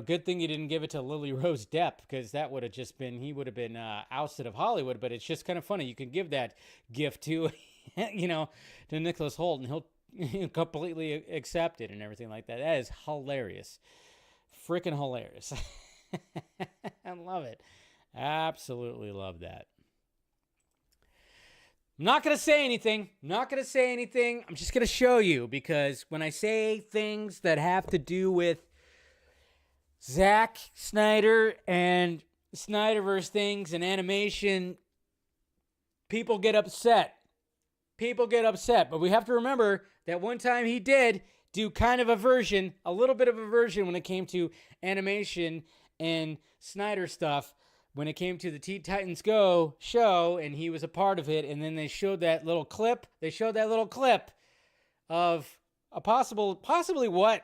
Good thing you didn't give it to Lily Rose Depp, because that would have just been, he would have been ousted of Hollywood. But it's just kind of funny. You can give that gift to, to Nicholas Hoult, and he'll completely accept it and everything like that. That is hilarious. Freaking hilarious. I love it. Absolutely love that. I'm not going to say anything. I'm just going to show you, because when I say things that have to do with Zack Snyder and Snyderverse things and animation, people get upset. But we have to remember that one time he did do kind of a little bit of a version when it came to animation and Snyder stuff, when it came to the Teen Titans Go show, and he was a part of it, and then they showed that little clip. Of a possibly what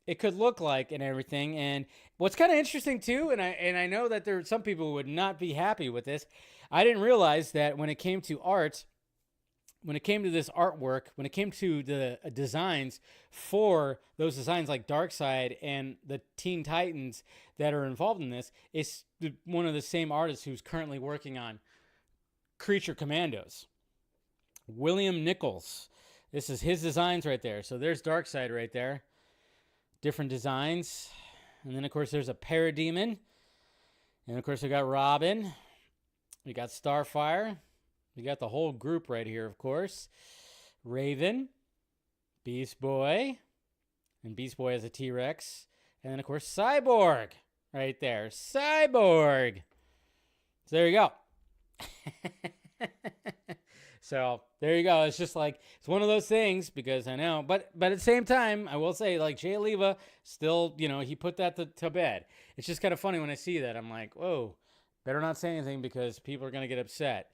it could look like and everything. And what's kind of interesting too, and I know that there are some people who would not be happy with this. I didn't realize that when it came to art, when it came to this artwork, when it came to the designs for those designs like Darkseid and the Teen Titans that are involved in this, it's one of the same artists who's currently working on Creature Commandos. William Nichols. This is his designs right there. So there's Darkseid right there. Different designs. And then, of course, there's a Parademon. And, of course, we got Robin. We got Starfire. We got the whole group right here, of course. Raven. Beast Boy. And Beast Boy has a T-Rex. And then, of course, Cyborg. Right there. Cyborg. So there you go. So there you go. It's just like, it's one of those things, because I know, but at the same time, I will say, like, Jay Leva still, he put that to bed. It's just kind of funny when I see that. I'm like, whoa, better not say anything because people are going to get upset.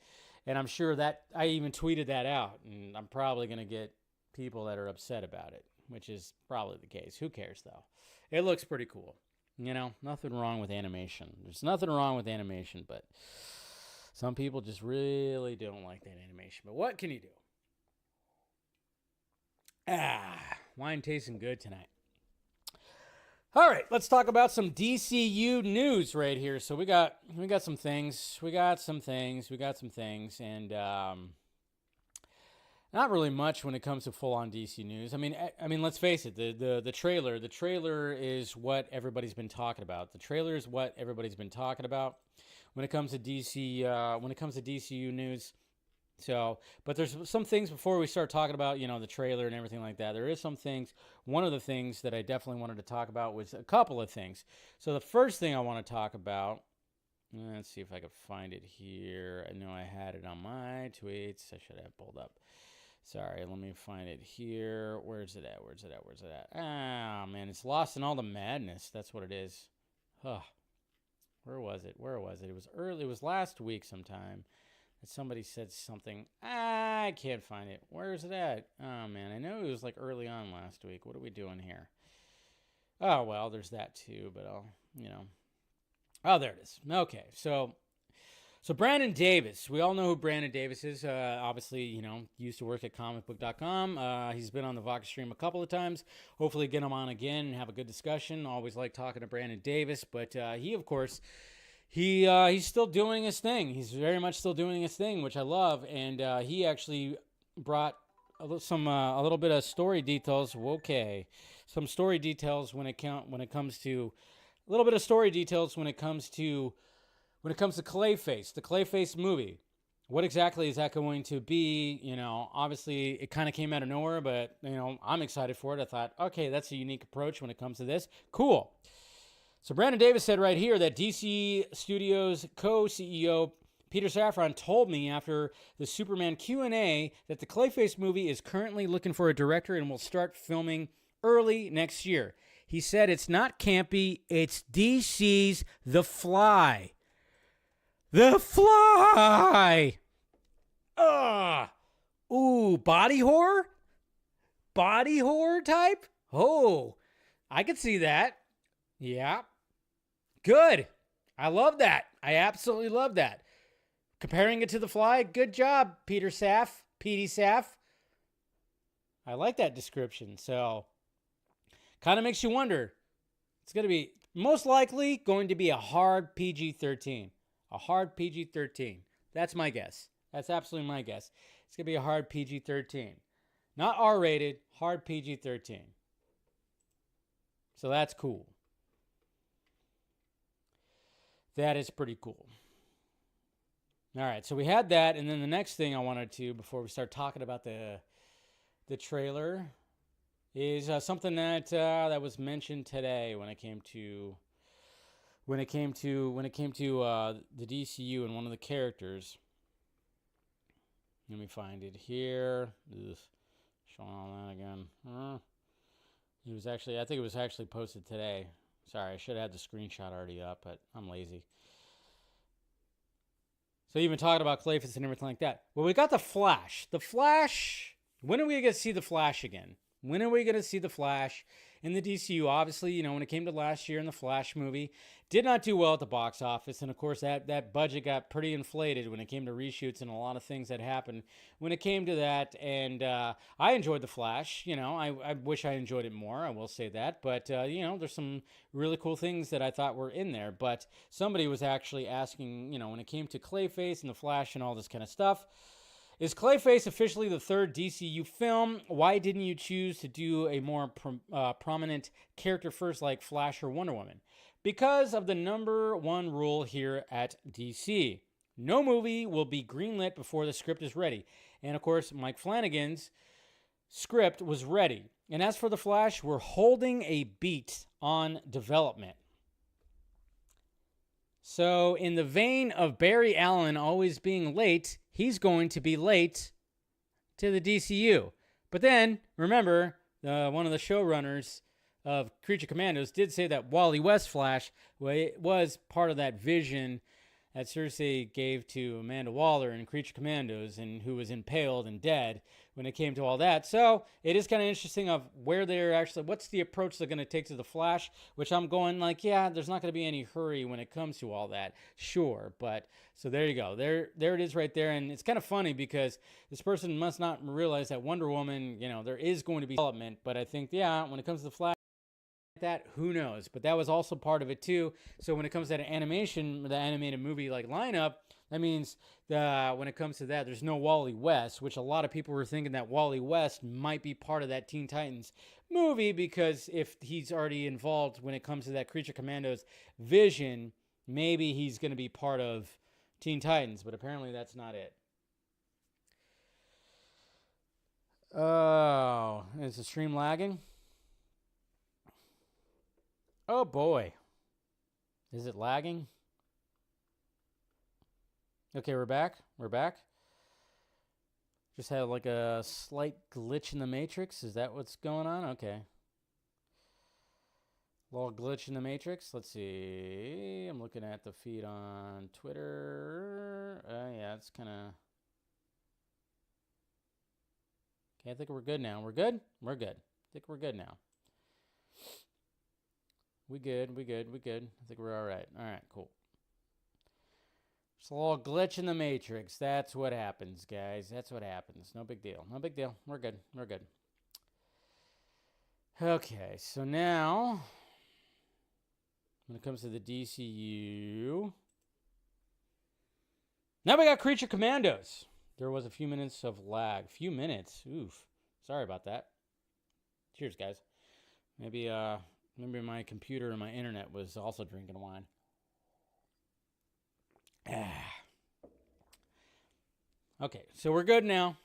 And I'm sure that I even tweeted that out, and I'm probably going to get people that are upset about it, which is probably the case. Who cares, though? It looks pretty cool. Nothing wrong with animation. There's nothing wrong with animation, but some people just really don't like that animation. But what can you do? Wine tasting good tonight. All right, let's talk about some DCU news right here. So we got some things. And not really much when it comes to full-on DC news. I mean, let's face it. The trailer is what everybody's been talking about. The trailer is what everybody's been talking about when it comes to DC. When it comes to DCU news. So, but there's some things before we start talking about, the trailer and everything like that. There is some things. One of the things that I definitely wanted to talk about was a couple of things. So the first thing I want to talk about. Let's see if I can find it here. I know I had it on my tweets. I should have pulled up. Sorry, let me find it here. Where's it at? Ah, man, it's lost in all the madness. That's what it is. Huh. Where was it? It was early. It was last week sometime that somebody said something. I can't find it. Where is it at? Oh, man, I know it was like early on last week. What are we doing here? Oh, well, there's that too, but Oh, there it is. Okay, so Brandon Davis, we all know who Brandon Davis is. Obviously, used to work at comicbook.com. He's been on the Vox stream a couple of times. Hopefully get him on again and have a good discussion. Always like talking to Brandon Davis. But he, of course, he's still doing his thing. He's very much still doing his thing, which I love. And he actually brought a little bit of story details. Okay. Some story details when it comes to Clayface, the Clayface movie. What exactly is that going to be? Obviously it kind of came out of nowhere, but I'm excited for it. I thought, okay, that's a unique approach when it comes to this. Cool. So Brandon Davis said right here that DC Studios co-CEO Peter Safran told me after the Superman Q&A that the Clayface movie is currently looking for a director and will start filming early next year. He said it's not campy, it's DC's The Fly. The Fly! Ooh, body horror? Body horror type? Oh, I could see that. Yeah. Good. I love that. I absolutely love that. Comparing it to The Fly, good job, Petey Saf. I like that description. So, kind of makes you wonder. It's going to be, most likely, going to be a hard PG-13. A hard PG-13. That's my guess. That's absolutely my guess. It's going to be a hard PG-13. Not R-rated, hard PG-13. So that's cool. That is pretty cool. All right, so we had that, and then the next thing I wanted to, before we start talking about the trailer, is something that was mentioned today when it came to the DCU and one of the characters. Let me find it here. Ugh, showing all that again. I think it was actually posted today. Sorry, I should have had the screenshot already up, but I'm lazy. So you've been talking about Clayface and everything like that. Well, we got the Flash. The Flash. When are we going to see the Flash again? When are we going to see the Flash? in the DCU. Obviously, you know, when it came to last year in the Flash movie, did not do well at the box office. And of course, that budget got pretty inflated when it came to reshoots and a lot of things that happened when it came to that. And I enjoyed the Flash. You know, I wish I enjoyed it more. I will say that. But, you know, there's some really cool things that I thought were in there. But somebody was actually asking, you know, when it came to Clayface and the Flash and all this kind of stuff, is Clayface officially the third DCU film? Why didn't you choose to do a more prominent character first like Flash or Wonder Woman? Because of the number one rule here at DC. No movie will be greenlit before the script is ready. And of course, Mike Flanagan's script was ready. And as for the Flash, we're holding a beat on development. So in the vein of Barry Allen always being late, he's going to be late to the DCU. But then, remember, one of the showrunners of Creature Commandos did say that Wally West Flash was part of that vision that Cersei gave to Amanda Waller in Creature Commandos, and who was impaled and dead when it came to all that. So it is kind of interesting of where they're actually, what's the approach they're going to take to the Flash, which I'm going like, yeah, there's not going to be any hurry when it comes to all that. Sure. But so there you go. There it is right there. And it's kind of funny because this person must not realize that Wonder Woman, you know, there is going to be development, but I think, yeah, when it comes to the Flash, that, who knows? But that was also part of it too. So when it comes to that animation, the animated movie like lineup, that means when it comes to that, there's no Wally West, which a lot of people were thinking that Wally West might be part of that Teen Titans movie, because if he's already involved when it comes to that Creature Commandos vision, maybe he's going to be part of Teen Titans, but apparently that's not it. Oh, is the stream lagging? Oh boy. Is it lagging? Okay, we're back. We're back. Just had like a slight glitch in the Matrix. Is that what's going on? Okay. Little glitch in the Matrix. Let's see. I'm looking at the feed on Twitter. Yeah, it's kind of... Okay, I think we're good now. We're good? We're good. I think we're good now. We good. I think we're all right. All right, cool. Just a little glitch in the Matrix. That's what happens, guys. That's what happens. No big deal. No big deal. We're good. We're good. Okay, so now, when it comes to the DCU, now we got Creature Commandos. There was a few minutes of lag. Few minutes. Oof. Sorry about that. Cheers, guys. Maybe my computer and my internet was also drinking wine. Okay, so we're good now.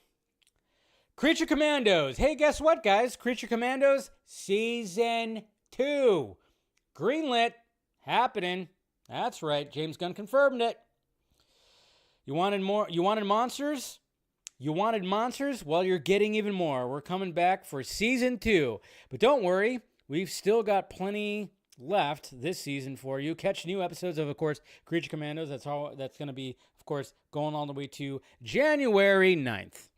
Creature Commandos. Hey, guess what, guys? Creature Commandos Season 2. Greenlit. Happening. That's right. James Gunn confirmed it. You wanted more? You wanted monsters? You wanted monsters? Well, you're getting even more. We're coming back for Season 2. But don't worry. We've still got plenty left this season for you. Catch new episodes of course, Creature Commandos. That's going to be, of course, going all the way to January 9th.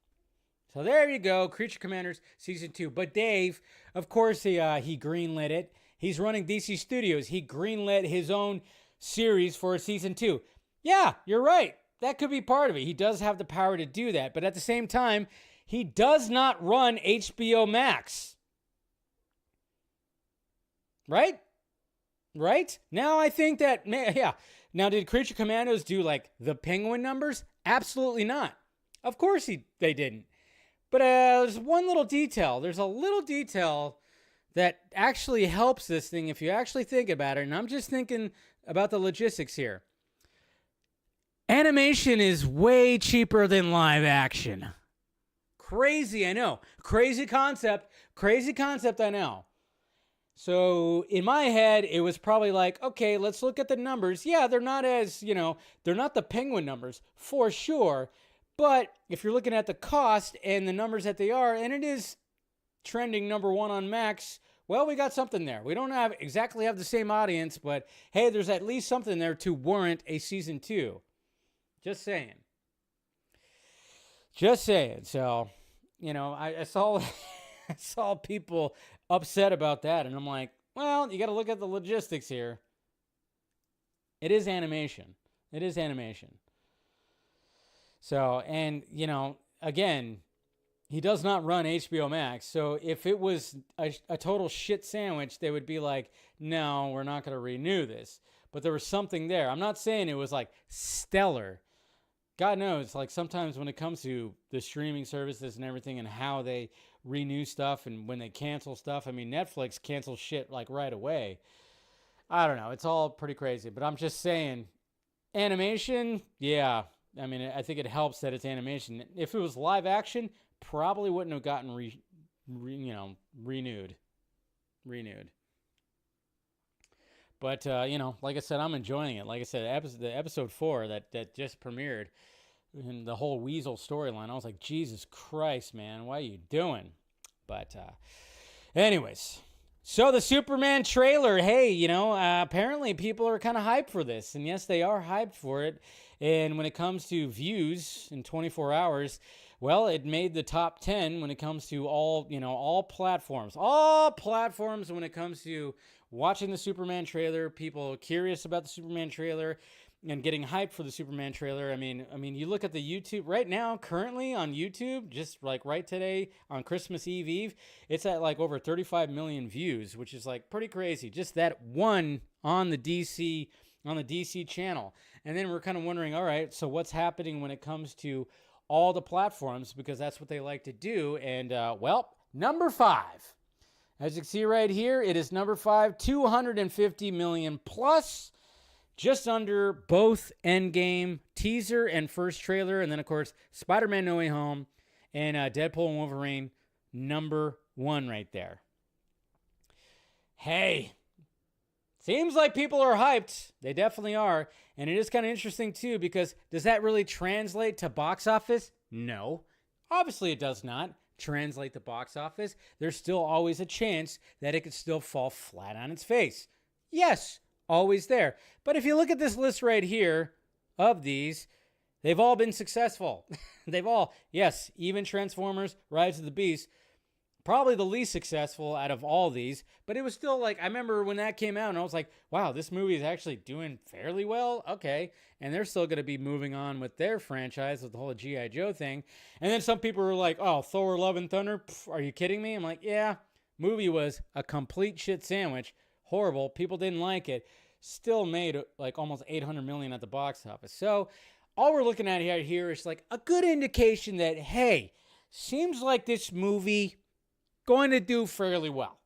So there you go, Creature Commanders Season 2. But Dave, of course, he greenlit it. He's running DC Studios. He greenlit his own series for Season 2. Yeah, you're right. That could be part of it. He does have the power to do that. But at the same time, he does not run HBO Max. Right? Right? Now I think that, yeah. Now, did Creature Commandos do like the Penguin numbers? Absolutely not. Of course they didn't. But there's one little detail. There's a little detail that actually helps this thing if you actually think about it. And I'm just thinking about the logistics here. Animation is way cheaper than live action. Crazy, I know. Crazy concept, I know. So in my head, it was probably like, okay, let's look at the numbers. Yeah, they're not as, they're not the Penguin numbers for sure. But if you're looking at the cost and the numbers that they are, and it is trending number one on Max, well, we got something there. We don't exactly have the same audience, but hey, there's at least something there to warrant a Season 2. Just saying. So, I saw... saw people upset about that, and I'm like, well, you got to look at the logistics here. It is animation. It is animation. So, and, again, he does not run HBO Max. So if it was a total shit sandwich, they would be like, no, we're not going to renew this. But there was something there. I'm not saying it was like stellar. God knows, like sometimes when it comes to the streaming services and everything and how they renew stuff and when they cancel stuff, I mean, Netflix cancels shit like right away. I don't know. It's all pretty crazy. But I'm just saying, animation, yeah. I mean, I think it helps that it's animation. If it was live action, probably wouldn't have gotten renewed. But, like I said, I'm enjoying it. Like I said, the episode 4 that just premiered and the whole Weasel storyline, I was like, Jesus Christ, man, what are you doing? But anyways, so the Superman trailer, hey, apparently people are kind of hyped for this. And yes, they are hyped for it. And when it comes to views in 24 hours, well, it made the top 10 when it comes to all platforms. All platforms when it comes to watching the Superman trailer, people curious about the Superman trailer and getting hyped for the Superman trailer. I mean, you look at the YouTube right now, currently on YouTube, just like right today on Christmas Eve, it's at like over 35 million views, which is like pretty crazy. Just that one on the DC channel. And then we're kind of wondering, all right, so what's happening when it comes to all the platforms, because that's what they like to do. And, number 5. As you can see right here, it is number 5, 250 million plus, just under both Endgame teaser and first trailer. And then, of course, Spider-Man No Way Home and Deadpool and Wolverine, number 1 right there. Hey, seems like people are hyped. They definitely are. And it is kind of interesting, too, because does that really translate to box office? No. Obviously, it does not translate to box office. There's still always a chance that it could still fall flat on its face. Yes, always there. But if you look at this list right here of these, they've all been successful. Yes, even Transformers, Rise of the Beast, probably the least successful out of all these, but it was still like, I remember when that came out and I was like, wow, this movie is actually doing fairly well. Okay. And they're still going to be moving on with their franchise with the whole G.I. Joe thing. And then some people were like, oh, Thor Love and Thunder. Pff, are you kidding me? I'm like, yeah, movie was a complete shit sandwich. Horrible. People didn't like it. Still made like almost 800 million at the box office. So all we're looking at here is like a good indication that, hey, seems like this movie going to do fairly well.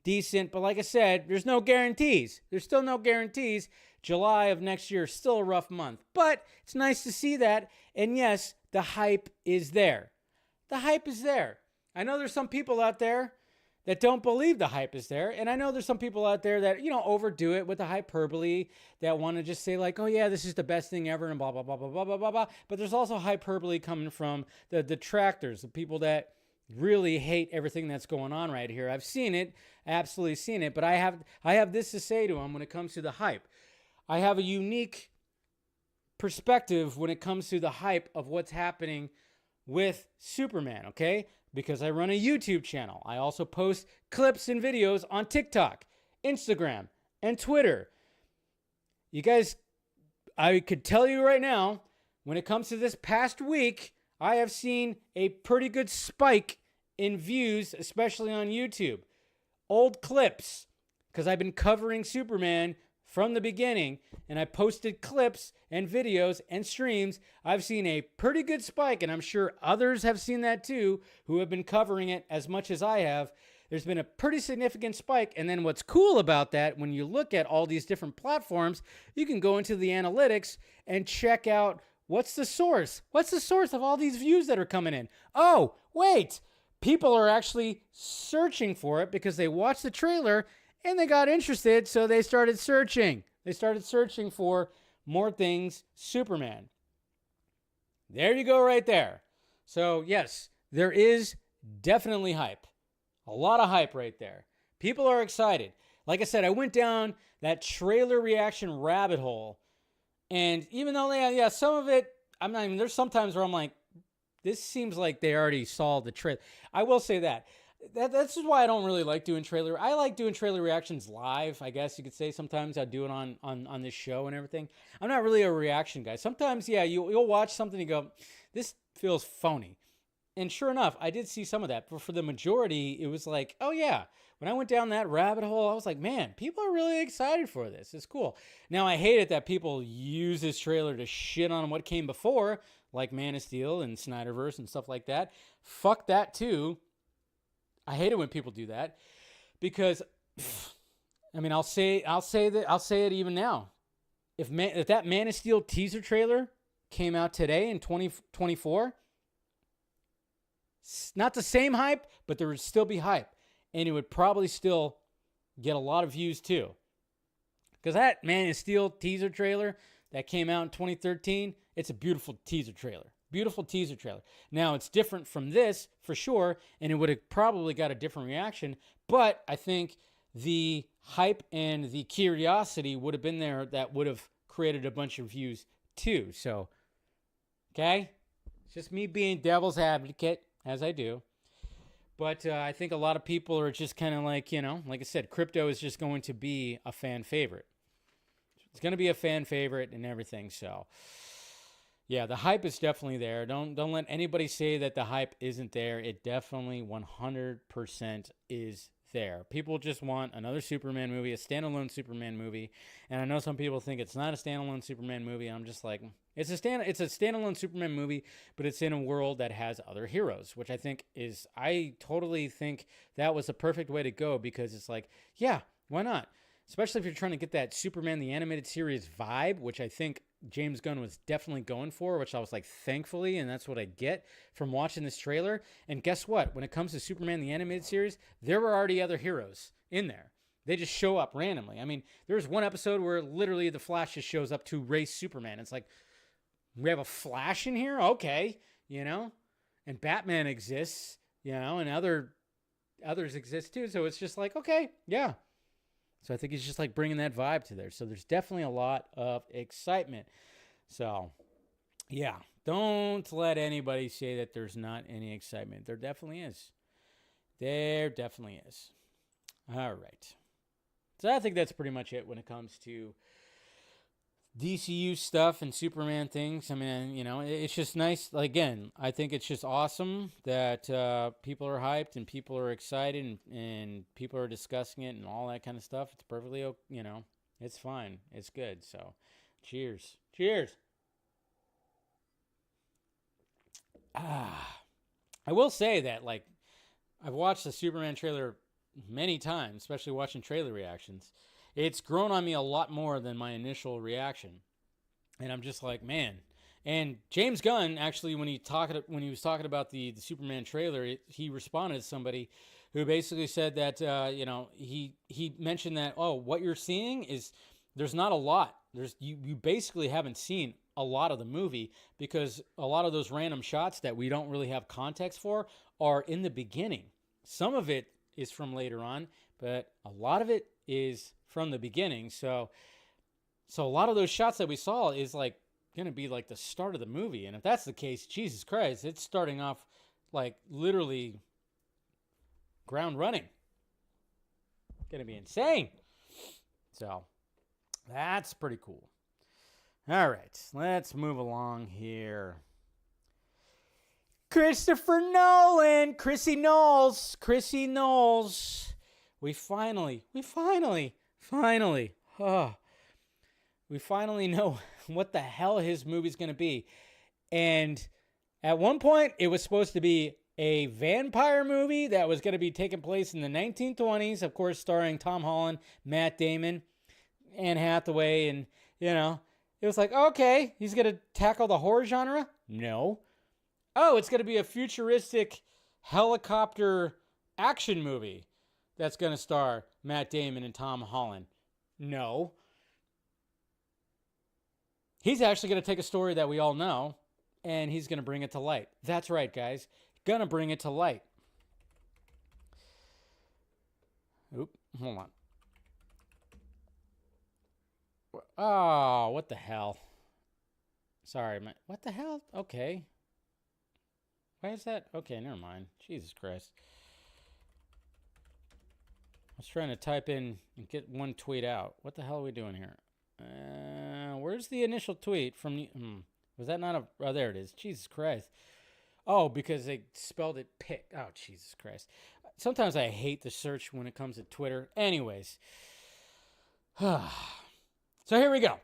Decent. But like I said, there's no guarantees. There's still no guarantees. July of next year is still a rough month. But it's nice to see that. And yes, the hype is there. I know there's some people out there that don't believe the hype is there. And I know there's some people out there that, overdo it with the hyperbole, that want to just say like, oh yeah, this is the best thing ever and blah, blah, blah, blah, blah, blah, blah, blah. But there's also hyperbole coming from the detractors, the people that really hate everything that's going on right here. I've seen it, absolutely seen it, but I have this to say to them when it comes to the hype. I have a unique perspective when it comes to the hype of what's happening with Superman, okay? Because I run a YouTube channel. I also post clips and videos on TikTok, Instagram, and Twitter. You guys, I could tell you right now, when it comes to this past week, I have seen a pretty good spike in views, especially on YouTube. Old clips, because I've been covering Superman from the beginning, and I posted clips and videos and streams. I've seen a pretty good spike, and I'm sure others have seen that too, who have been covering it as much as I have. There's been a pretty significant spike, and then what's cool about that, when you look at all these different platforms, you can go into the analytics and check out what's the source. What's the source of all these views that are coming in? Oh, wait, people are actually searching for it because they watched the trailer and they got interested, so they started searching. They started searching for more things Superman. There you go right there. So, yes, there is definitely hype. A lot of hype right there. People are excited. Like I said, I went down that trailer reaction rabbit hole. And even though, some of it, there's sometimes where I'm like, this seems like they already saw the trailer. I will say that. That's just why I don't really like doing trailer. I like doing trailer reactions live, I guess you could say. Sometimes I do it on this show and everything. I'm not really a reaction guy. Sometimes, yeah, you'll watch something and go, this feels phony. And sure enough, I did see some of that. But for the majority, it was like, oh yeah. When I went down that rabbit hole, I was like, man, people are really excited for this. It's cool. Now, I hate it that people use this trailer to shit on what came before, like Man of Steel and Snyderverse and stuff like that. Fuck that too. I hate it when people do that because, I mean, I'll say it even now. If that Man of Steel teaser trailer came out today in 2024, not the same hype, but there would still be hype, and it would probably still get a lot of views too. Because that Man of Steel teaser trailer that came out in 2013, it's a beautiful teaser trailer. Beautiful teaser trailer. Now, it's different from this, for sure, and it would have probably got a different reaction, but I think the hype and the curiosity would have been there that would have created a bunch of views, too. So, okay? It's just me being devil's advocate, as I do. But I think a lot of people are just kind of like, you know, like I said, Krypto is just going to be a fan favorite. It's going to be a fan favorite and everything, so... yeah, the hype is definitely there. Don't let anybody say that the hype isn't there. It definitely 100% is there. People just want another Superman movie, a standalone Superman movie. And I know some people think it's not a standalone Superman movie. I'm just like, it's a standalone Superman movie, but it's in a world that has other heroes, which I totally think that was the perfect way to go because it's like, yeah, why not? Especially if you're trying to get that Superman the Animated Series vibe, which I think James Gunn was definitely going for, which I was like, thankfully, and that's what I get from watching this trailer. And guess what? When it comes to Superman the Animated Series, there were already other heroes in there. They just show up randomly. I mean, there's one episode where literally the Flash just shows up to race Superman. It's like, we have a Flash in here? Okay, you know? And Batman exists, you know, and others exist too. So it's just like, okay, yeah. So I think he's just like bringing that vibe to there. So there's definitely a lot of excitement. So, yeah, don't let anybody say that there's not any excitement. There definitely is. There definitely is. All right. So I think that's pretty much it when it comes to DCU stuff and Superman things. I mean, you know, it's just nice. Again, I think it's just awesome that people are hyped and people are excited and people are discussing it and all that kind of stuff. It's perfectly, you know, it's fine. It's good. So, cheers. Cheers. I will say that, like, I've watched the Superman trailer many times, especially watching trailer reactions. It's grown on me a lot more than my initial reaction. And I'm just like, man. And James Gunn, actually, when he was talking about the Superman trailer, he responded to somebody who basically said that, you know, he mentioned that, oh, what you're seeing is there's not a lot. You basically haven't seen a lot of the movie because a lot of those random shots that we don't really have context for are in the beginning. Some of it is from later on, but a lot of it is from the beginning. So a lot of those shots that we saw is like going to be like the start of the movie. And if that's the case, Jesus Christ, it's starting off like literally ground running. Going to be insane. So that's pretty cool. All right, let's move along here. Christopher Nolan, Chrissy Knowles. We finally know what the hell his movie's going to be. And at one point, it was supposed to be a vampire movie that was going to be taking place in the 1920s, of course, starring Tom Holland, Matt Damon, Anne Hathaway, and, you know, it was like, okay, he's going to tackle the horror genre? No. Oh, it's going to be a futuristic helicopter action movie that's going to star Matt Damon and Tom Holland. No. He's actually going to take a story that we all know, and he's going to bring it to light. That's right, guys. Going to bring it to light. Oop, hold on. Oh, what the hell? Sorry, what the hell? Okay. Why is that? Okay, never mind. Jesus Christ. I was trying to type in and get one tweet out. What the hell are we doing here? Where's the initial tweet from? Was that not a? Oh, there it is. Jesus Christ. Oh, because they spelled it pick. Oh, Jesus Christ. Sometimes I hate the search when it comes to Twitter. Anyways. So here we go.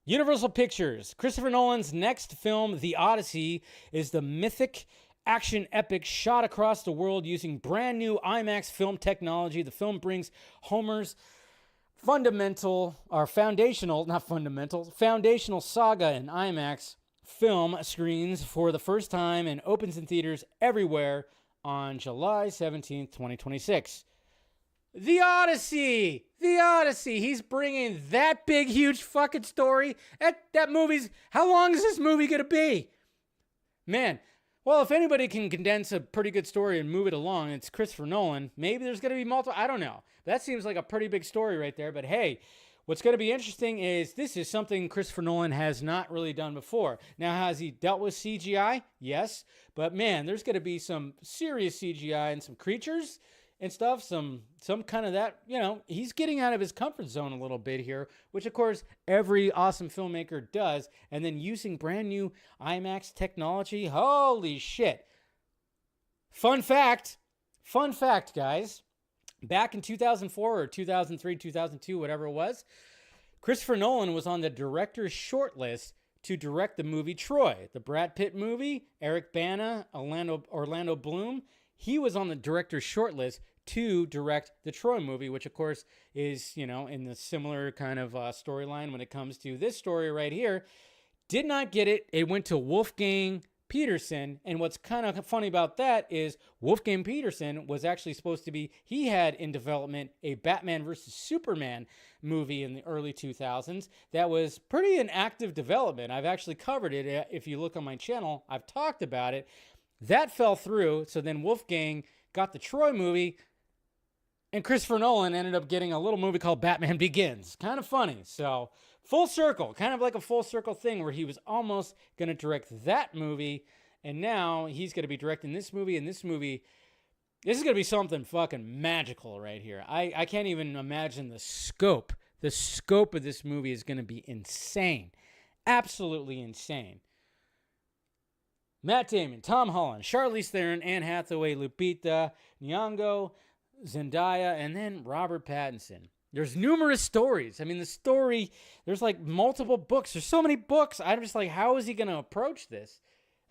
Universal Pictures. Christopher Nolan's next film, The Odyssey, is the mythic action epic shot across the world using brand new IMAX film technology. The film brings Homer's foundational saga in IMAX film screens for the first time and opens in theaters everywhere on July 17th, 2026. The Odyssey! The Odyssey! He's bringing that big, huge fucking story. That movie's... How long is this movie gonna be? Man, well, if anybody can condense a pretty good story and move it along, it's Christopher Nolan. Maybe there's gonna be multiple... I don't know. That seems like a pretty big story right there, but hey... What's going to be interesting is this is something Christopher Nolan has not really done before. Now, has he dealt with CGI? Yes. But man, there's going to be some serious CGI and some creatures and stuff. Some kind of that, he's getting out of his comfort zone a little bit here, which of course every awesome filmmaker does. And then using brand new IMAX technology. Holy shit. Fun fact, guys. Back in 2004 or 2003, 2002, whatever it was, Christopher Nolan was on the director's shortlist to direct the movie Troy, the Brad Pitt movie. Eric Bana, Orlando Bloom, he was on the director's shortlist to direct the Troy movie, which of course is, in the similar kind of storyline when it comes to this story right here. Did not get it. It went to Wolfgang Peterson, and what's kind of funny about that is Wolfgang Peterson was actually supposed to be, he had in development a Batman versus Superman movie in the early 2000s that was pretty in active development. I've actually covered it. If you look on my channel, I've talked about it. That fell through, so then Wolfgang got the Troy movie, and Christopher Nolan ended up getting a little movie called Batman Begins. Kind of funny. So full circle, kind of like a full circle thing where he was almost going to direct that movie, and now he's going to be directing this movie, and this movie, this is going to be something fucking magical right here. I can't even imagine the scope. The scope of this movie is going to be insane. Absolutely insane. Matt Damon, Tom Holland, Charlize Theron, Anne Hathaway, Lupita Nyong'o, Zendaya, and then Robert Pattinson. There's numerous stories. I mean, there's like multiple books. There's so many books. I'm just like, how is he going to approach this?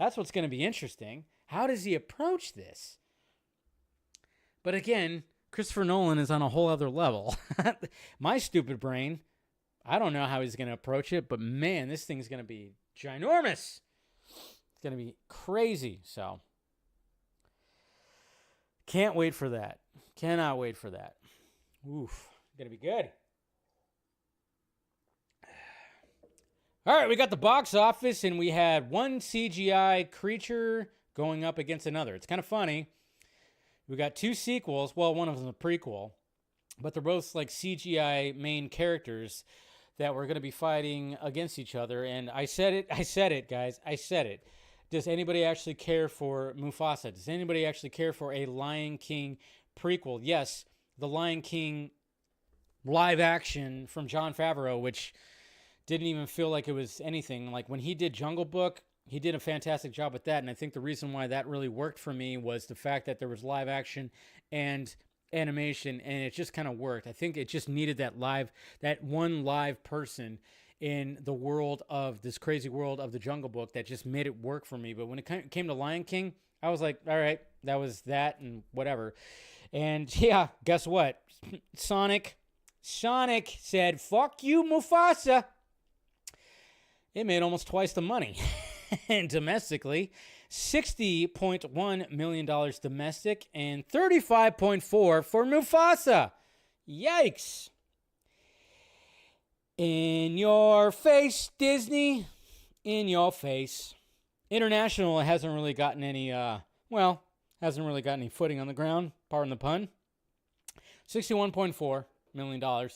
That's what's going to be interesting. How does he approach this? But again, Christopher Nolan is on a whole other level. My stupid brain, I don't know how he's going to approach it, but man, this thing's going to be ginormous. It's going to be crazy. So, can't wait for that. Cannot wait for that. Oof. Gonna be good. All right, we got the box office, and we had one CGI creature going up against another. It's kind of funny. We got two sequels. Well, one of them is a prequel, but they're both like CGI main characters that were going to be fighting against each other. And I said it, guys. I said it. Does anybody actually care for Mufasa? Does anybody actually care for a Lion King prequel? Yes, the Lion King live action from Jon Favreau, which didn't even feel like it was anything. Like when he did Jungle Book, he did a fantastic job with that. And I think the reason why that really worked for me was the fact that there was live action and animation, and it just kind of worked. I think it just needed that one live person in the world of this crazy world of the Jungle Book that just made it work for me. But when it came to Lion King, I was like, all right, that was that and whatever. And yeah, guess what? Sonic said, fuck you, Mufasa. It made almost twice the money. And domestically, $60.1 million domestic and $35.4 for Mufasa. Yikes. In your face, Disney. In your face. International hasn't really gotten any, hasn't really gotten any footing on the ground. Pardon the pun. $61.4 million.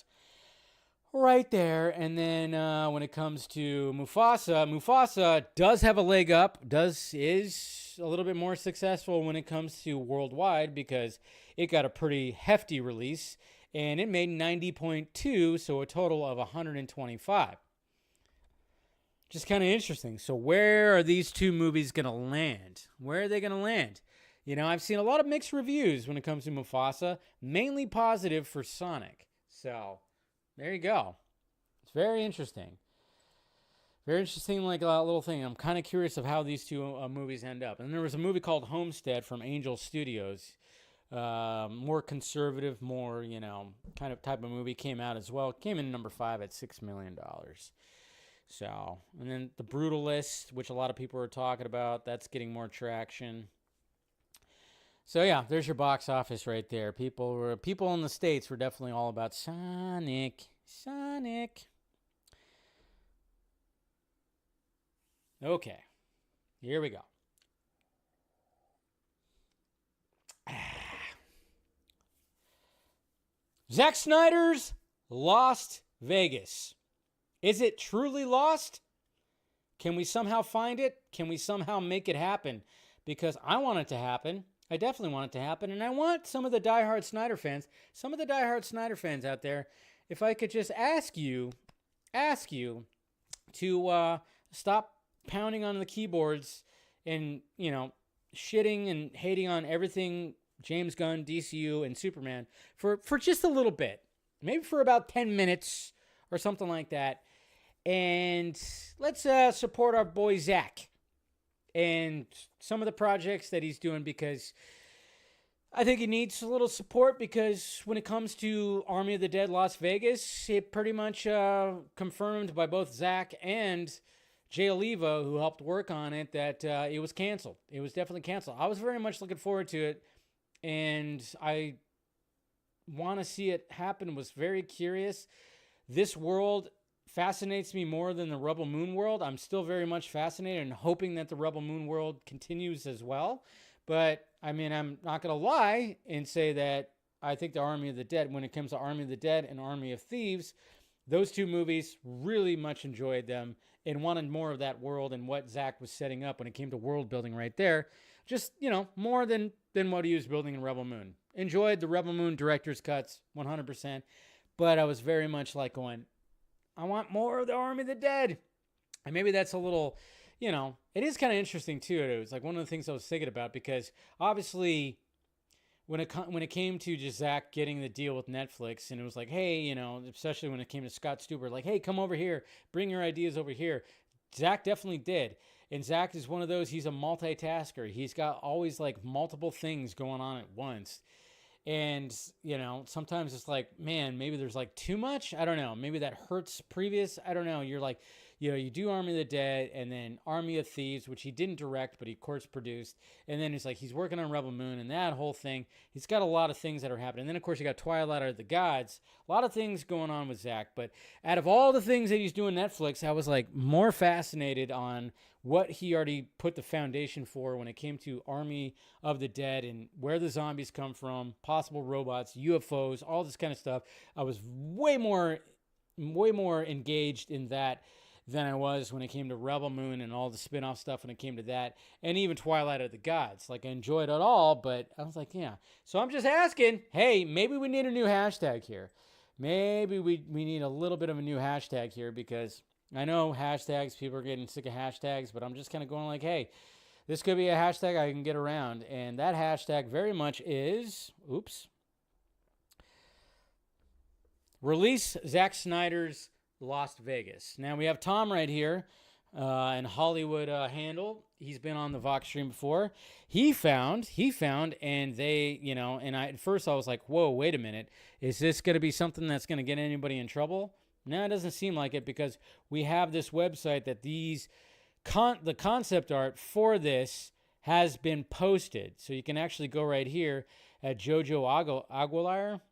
Right there. And then when it comes to Mufasa does have a leg up. Is was a little bit more successful when it comes to worldwide because it got a pretty hefty release, and it made 90.2, so a total of 125. Just kind of interesting. So where are these two movies going to land? Where are they going to land? You know, I've seen a lot of mixed reviews when it comes to Mufasa, mainly positive for Sonic. So there you go. It's very interesting. Very interesting, like a little thing. I'm kind of curious of how these two movies end up. And there was a movie called Homestead from Angel Studios. More conservative, more, you know, kind of type of movie came out as well. Came in number 5 at $6 million. So, and then The Brutalist, which a lot of people are talking about, that's getting more traction. So yeah, there's your box office right there. People in the States were definitely all about Sonic. Okay, here we go. Zack Snyder's Lost Vegas. Is it truly lost? Can we somehow find it? Can we somehow make it happen? Because I want it to happen. I definitely want it to happen. And I want some of the diehard Snyder fans out there, if I could just ask you to stop pounding on the keyboards and, you know, shitting and hating on everything James Gunn, DCU, and Superman for just a little bit. Maybe for about 10 minutes or something like that. And let's support our boy Zack and some of the projects that he's doing, because I think he needs a little support, because when it comes to Army of the Dead Las Vegas, it pretty much confirmed by both Zack and Jay Oliva, who helped work on it, that it was canceled. It was definitely canceled. I was very much looking forward to it, and I want to see it happen. Was very curious. This world fascinates me more than the Rebel Moon world. I'm still very much fascinated and hoping that the Rebel Moon world continues as well. But, I mean, I'm not going to lie and say that I think the Army of the Dead, when it comes to Army of the Dead and Army of Thieves, those two movies, really much enjoyed them and wanted more of that world and what Zack was setting up when it came to world building right there. Just, you know, more than what he was building in Rebel Moon. Enjoyed the Rebel Moon director's cuts, 100%. But I was very much like going, I want more of the Army of the Dead. And maybe that's a little, you know, it is kind of interesting too. It was like one of the things I was thinking about, because obviously when it came to just Zack getting the deal with Netflix, and it was like, hey, you know, especially when it came to Scott Stuber, like, hey, come over here, bring your ideas over here. Zack definitely did. And Zack is one of those, he's a multitasker. He's got always like multiple things going on at once. And, you know, sometimes it's like, man, maybe there's like too much. I don't know. Maybe that hurts previous. I don't know. You're like, you know, you do Army of the Dead and then Army of Thieves, which he didn't direct, but he, of course, produced. And then it's like he's working on Rebel Moon and that whole thing. He's got a lot of things that are happening. And then, of course, you got Twilight of the Gods. A lot of things going on with Zack. But out of all the things that he's doing Netflix, I was like more fascinated on what he already put the foundation for when it came to Army of the Dead and where the zombies come from, possible robots, UFOs, all this kind of stuff. I was way more engaged in that than I was when it came to Rebel Moon and all the spin-off stuff when it came to that, and even Twilight of the Gods. Like, I enjoyed it all, but I was like, yeah. So I'm just asking, hey, maybe we need a new hashtag here. Maybe we need a little bit of a new hashtag here, because I know hashtags, people are getting sick of hashtags, but I'm just kind of going like, hey, this could be a hashtag I can get around. And that hashtag very much is, release Zack Snyder's Lost Vegas. Now we have Tom right here in Hollywood Handle. He's been on the Vox stream before. He found, and they, you know, and at first I was like, whoa, wait a minute. Is this going to be something that's going to get anybody in trouble? No, it doesn't seem like it, because we have this website that the concept art for this has been posted. So you can actually go right here at Jojo Aguilar,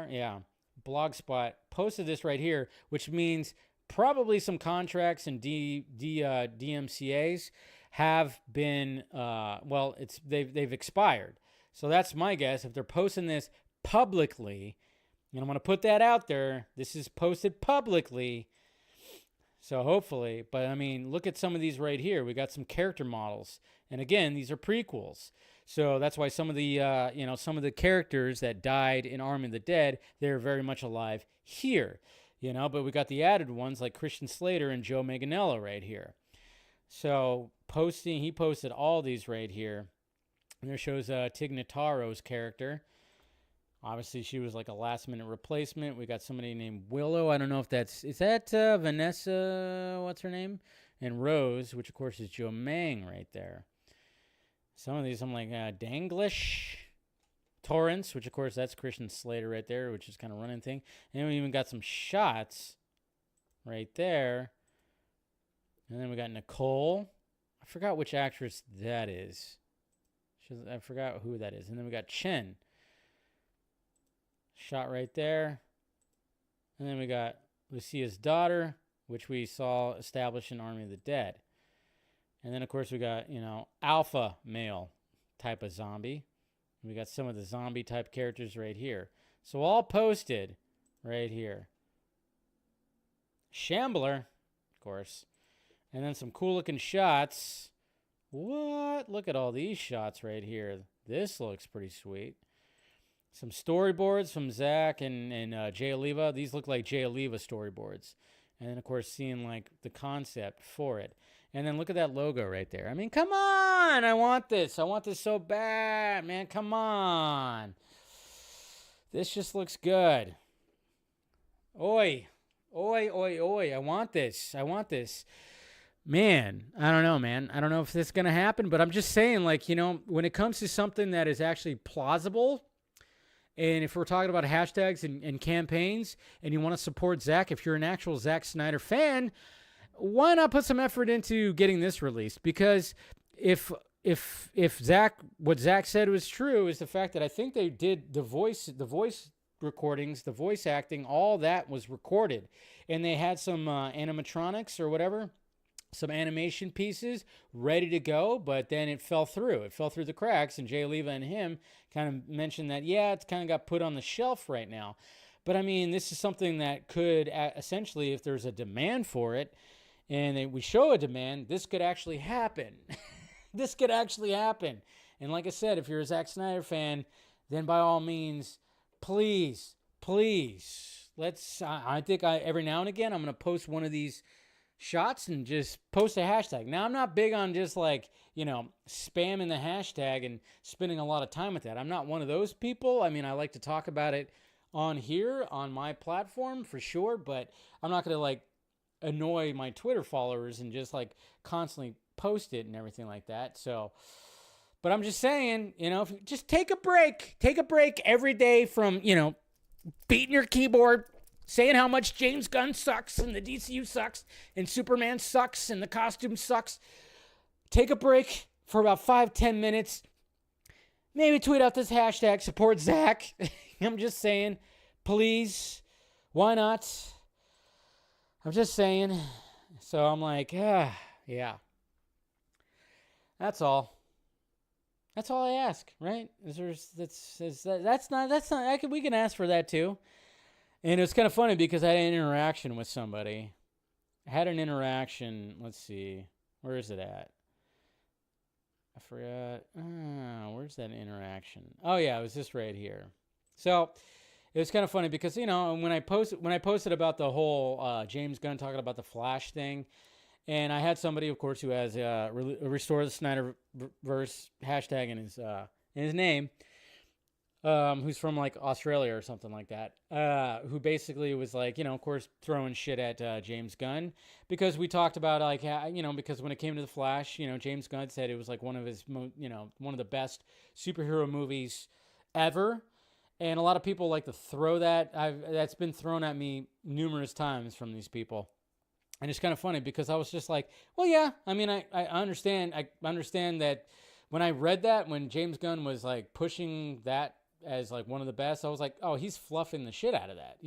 yeah, Blogspot posted this right here, which means probably some contracts and DMCAs have been, they've expired. So that's my guess. If they're posting this publicly, and I'm going to put that out there, this is posted publicly, So hopefully, but I mean, look at some of these right here. We got some character models. And again, these are prequels. So that's why some of the, some of the characters that died in Army of the Dead, they're very much alive here, but we got the added ones like Christian Slater and Joe Manganiello right here. So he posted all these right here. And there shows Tig Notaro's character. Obviously, she was like a last-minute replacement. We got somebody named Willow. I don't know if is that Vanessa, what's her name? And Rose, which, of course, is Joe Mang right there. Some of these, I'm like, Danglish. Torrance, which, of course, that's Christian Slater right there, which is kind of running thing. And we even got some shots right there. And then we got Nicole. I forgot which actress that is. I forgot who that is. And then we got Chen. Shot right there. And then we got Lucia's daughter, which we saw established in Army of the Dead. And then, of course, we got, alpha male type of zombie. We got some of the zombie type characters right here. So all posted right here. Shambler, of course. And then some cool looking shots. What? Look at all these shots right here. This looks pretty sweet. Some storyboards from Zack and Jay Oliva. These look like Jay Oliva storyboards. And then, of course, seeing, like, the concept for it. And then look at that logo right there. I mean, come on. I want this. I want this so bad, man. Come on. This just looks good. Oi. Oi, oi, oi. I want this. I want this. Man, I don't know, man. I don't know if this is going to happen. But I'm just saying, like, when it comes to something that is actually plausible, and if we're talking about hashtags and campaigns, and you want to support Zack, if you're an actual Zack Snyder fan, why not put some effort into getting this released? Because if what Zack said was true, is the fact that I think they did the voice recordings, the voice acting, all that was recorded, and they had some animatronics or whatever, some animation pieces ready to go, but then it fell through. It fell through the cracks, and Jay Oliva and him kind of mentioned that, it's kind of got put on the shelf right now. But, I mean, this is something that could, essentially, if there's a demand for it, and we show a demand, this could actually happen. This could actually happen. And like I said, if you're a Zack Snyder fan, then by all means, please, I think every now and again, I'm going to post one of these shots and just post a hashtag. Now, I'm not big on just like, spamming the hashtag and spending a lot of time with that. I'm not one of those people. I mean, I like to talk about it on here, on my platform for sure, but I'm not going to like annoy my Twitter followers and just like constantly post it and everything like that. So, but I'm just saying, if you just take a break every day from, beating your keyboard, saying how much James Gunn sucks and the DCU sucks and Superman sucks and the costume sucks. Take a break for about 5-10 minutes. Maybe tweet out this hashtag, support Zack. I'm just saying, please, why not? I'm just saying. So I'm like, yeah. That's all. That's all I ask, right? That's not. We can ask for that too. And it was kind of funny because I had an interaction with somebody. Let's see. Where is it at? I forgot. Where's that interaction? Oh, yeah, it was this right here. So it was kind of funny because, when I posted about the whole James Gunn talking about the Flash thing, and I had somebody, of course, who has Restore the Snyderverse hashtag in his name, who's from like Australia or something like that, who basically was like, of course, throwing shit at James Gunn because we talked about like, because when it came to the Flash, James Gunn said it was like one of his, one of the best superhero movies ever. And a lot of people like to throw that. That's been thrown at me numerous times from these people. And it's kind of funny because I was just like, well, yeah, I mean, I understand. I understand that when I read that, when James Gunn was like pushing that as like one of the best, I was like, oh, he's fluffing the shit out of that.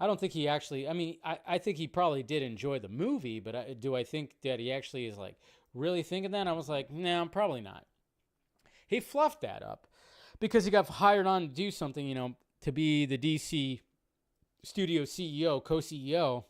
I don't think he actually, I think he probably did enjoy the movie, but do I think that he actually is like really thinking that? I was like, no, probably not. He fluffed that up because he got hired on to do something, to be the DC studio CEO, co-CEO.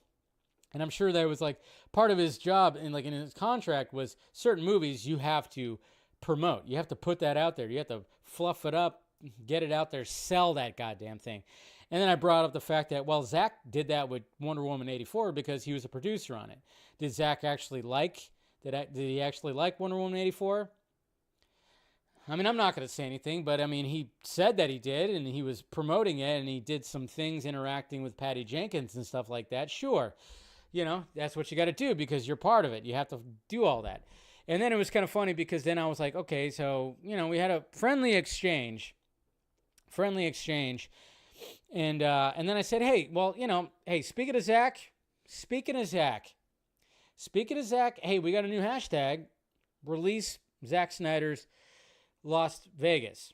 And I'm sure that was like part of his job and like in his contract was certain movies you have to promote. You have to put that out there. You have to fluff it up, get it out there, sell that goddamn thing. And then I brought up the fact that, well, Zack did that with Wonder Woman 84 because he was a producer on it. Did Zack actually like, did he actually like Wonder Woman 84? I mean, I'm not going to say anything, but I mean, he said that he did, and he was promoting it, and he did some things interacting with Patty Jenkins and stuff like that. Sure. You know, that's what you got to do because you're part of it. You have to do all that. And then it was kind of funny because then I was like, okay, so, you know, we had a friendly exchange. And then I said, hey, well, you know, hey, speaking of Zack, hey, we got a new hashtag, release Zack Snyder's Las Vegas.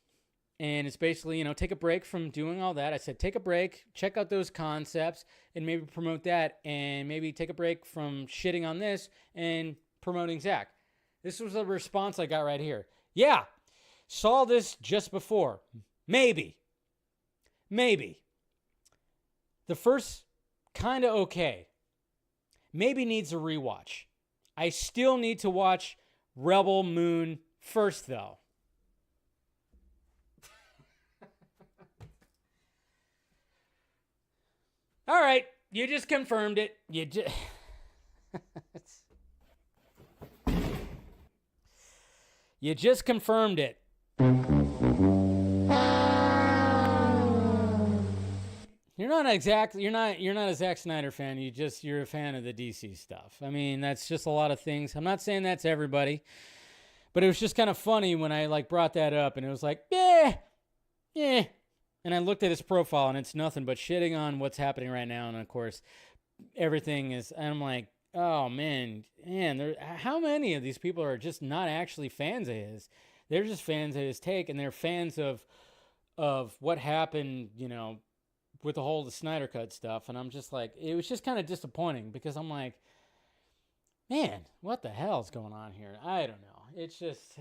And it's basically, you know, take a break from doing all that. I said, take a break, check out those concepts, and maybe promote that, and maybe take a break from shitting on this and promoting Zack. This was a response I got right here. Yeah, saw this just before. Maybe. The first, kind of okay. Maybe needs a rewatch. I still need to watch Rebel Moon first, though. All right, you just confirmed it. You just confirmed it. You're not a Zack Snyder fan. You're a fan of the DC stuff. I mean, that's just a lot of things. I'm not saying that's everybody, but it was just kind of funny when I like brought that up, and it was like, yeah. And I looked at his profile, and it's nothing but shitting on what's happening right now. And of course, everything is. And I'm like, oh man, how many of these people are just not actually fans of his? They're just fans of his take, and they're fans of what happened, you know, with the whole Snyder Cut stuff. And I'm just like, it was just kind of disappointing because I'm like, man, what the hell is going on here? I don't know. It's just.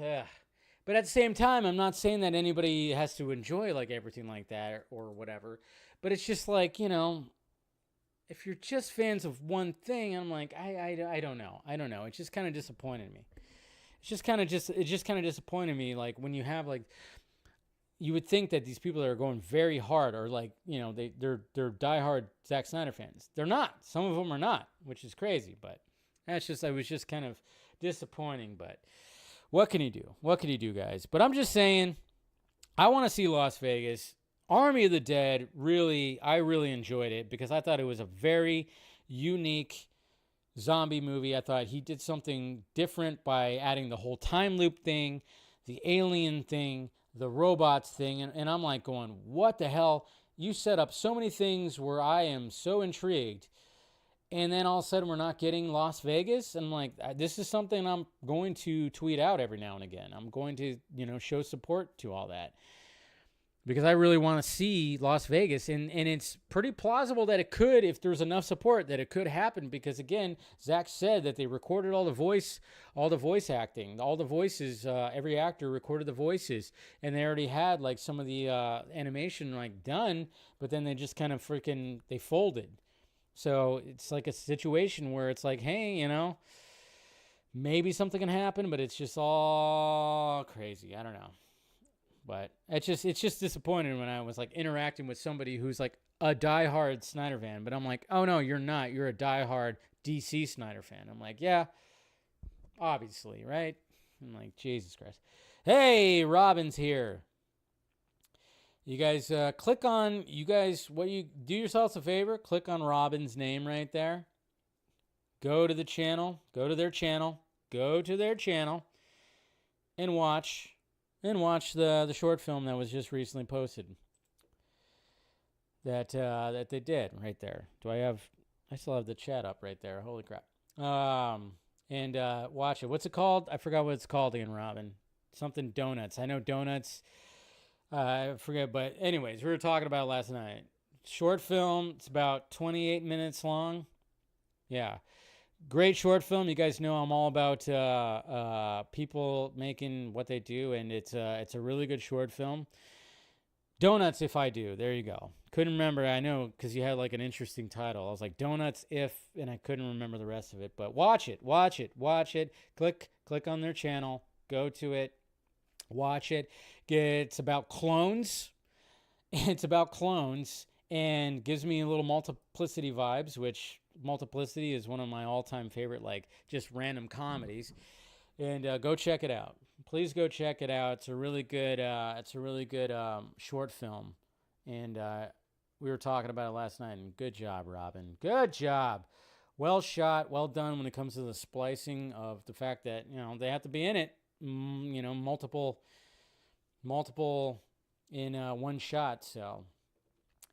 But at the same time, I'm not saying that anybody has to enjoy like everything like that or whatever. But it's just like, you know, if you're just fans of one thing, I'm like, I don't know. It's just kind of disappointed me. It just kind of disappointed me. Like when you have like, you would think that these people that are going very hard are like, you know, they're diehard Zack Snyder fans. They're not. Some of them are not, which is crazy. But I was just kind of disappointing. But what can you do? What can you do, guys? But I'm just saying, I want to see Las Vegas. Army of the Dead, I really enjoyed it because I thought it was a very unique zombie movie. I thought he did something different by adding the whole time loop thing, the alien thing, the robots thing. And I'm like going, what the hell? You set up so many things where I am so intrigued. And then all of a sudden we're not getting Las Vegas. And I'm like, this is something I'm going to tweet out every now and again. I'm going to, you know, show support to all that. Because I really want to see Las Vegas. And it's pretty plausible that it could, if there's enough support, that it could happen. Because again, Zack said that they recorded all the voice acting, all the voices, every actor recorded the voices. And they already had like some of the animation like done, but then they just kind of they folded. So it's like a situation where it's like, hey, you know, maybe something can happen, but it's just all crazy. I don't know. But it's just disappointing when I was like interacting with somebody who's like a diehard Snyder fan. But I'm like, oh no, you're not. You're a diehard DC Snyder fan. I'm like, yeah, obviously, right? I'm like, Jesus Christ. Hey, Robin's here. You guys do yourselves a favor, click on Robin's name right there. Go to their channel, and watch the short film that was just recently posted. That they did right there. I still have the chat up right there. Holy crap. And watch it. What's it called? I forgot what it's called again, Robin. Something donuts. I know donuts. I forget, but anyways, we were talking about it last night. Short film, it's about 28 minutes long. Yeah. Great short film. You guys know I'm all about people making what they do, and it's a really good short film. Donuts If I Do. There you go. Couldn't remember. I know because you had like an interesting title. I was like, Donuts If, and I couldn't remember the rest of it. But watch it. Click on their channel. Go to it. Watch it. It's about clones. It's about clones and gives me a little Multiplicity vibes, which Multiplicity is one of my all-time favorite, like, just random comedies. And go check it out. Please go check it out. It's a really good short film. And we were talking about it last night. And good job, Robin. Good job. Well shot. Well done when it comes to the splicing of the fact that, they have to be in it. Multiple in one shot. So,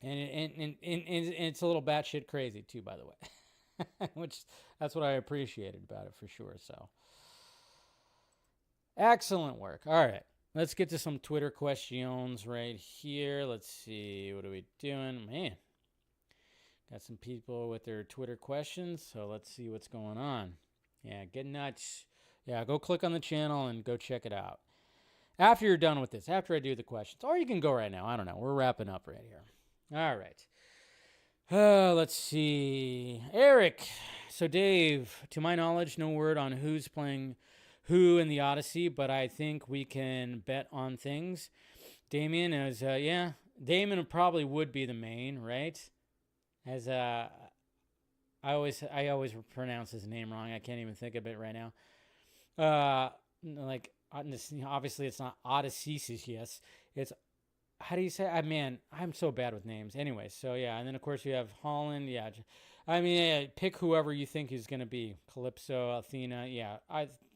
and it's a little batshit crazy too, by the way. Which that's what I appreciated about it for sure. So. Excellent work. All right. Let's get to some Twitter questions right here. Let's see. What are we doing? Man. Got some people with their Twitter questions. So let's see what's going on. Yeah, get nuts. Yeah, go click on the channel and go check it out. After you're done with this, after I do the questions. Or you can go right now. I don't know. We're wrapping up right here. All right. Let's see. Eric. So, Dave, to my knowledge, no word on who's playing who in the Odyssey, but I think we can bet on things. Damien is, Damien probably would be the main, right? As I always pronounce his name wrong. I can't even think of it right now. Obviously it's not Odysseus, yes. It's, how do you say? I'm so bad with names. Anyway, so yeah, and then of course you have Holland, yeah. Pick whoever you think is going to be. Calypso, Athena, yeah.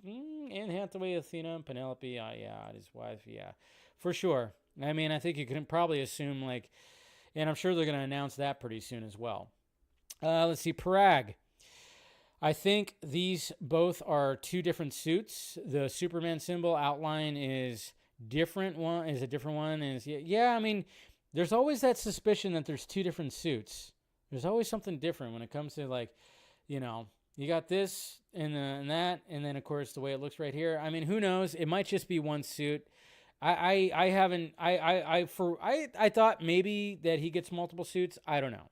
Anne Hathaway, Athena, Penelope, yeah, his wife, yeah. For sure. I think you can probably assume, and I'm sure they're going to announce that pretty soon as well. Let's see, Parag. I think these both are two different suits. The Superman symbol outline is different. One is a different one. There's always that suspicion that there's two different suits. There's always something different when it comes to you got this and that, and then of course the way it looks right here. Who knows? It might just be one suit. I thought maybe that he gets multiple suits. I don't know,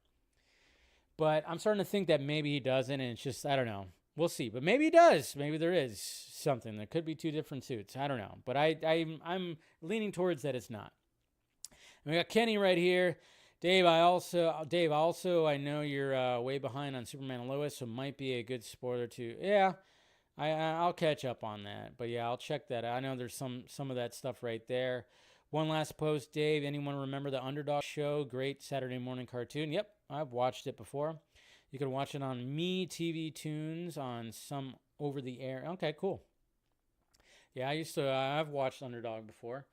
but I'm starting to think that maybe he doesn't, and it's just I don't know. We'll see, but maybe he does. Maybe there is something. There could be two different suits. I don't know, but I'm leaning towards that it's not. And we got Kenny right here. Dave, I know you're way behind on Superman and Lois, so it might be a good spoiler too. Yeah, I'll catch up on that. But yeah, I'll check that out. I know there's some of that stuff right there. One last post, Dave. Anyone remember the Underdog show? Great Saturday morning cartoon. Yep, I've watched it before. You can watch it on Me TV Tunes on some over the air. Okay, cool. Yeah, I've watched Underdog before.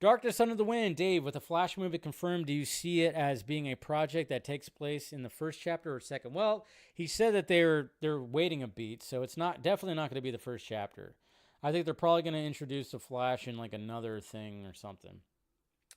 Darkness Under the Wind, Dave, with the Flash movie confirmed, do you see it as being a project that takes place in the first chapter or second? Well, he said that they're waiting a beat, so it's definitely not going to be the first chapter. I think they're probably going to introduce the Flash in another thing or something.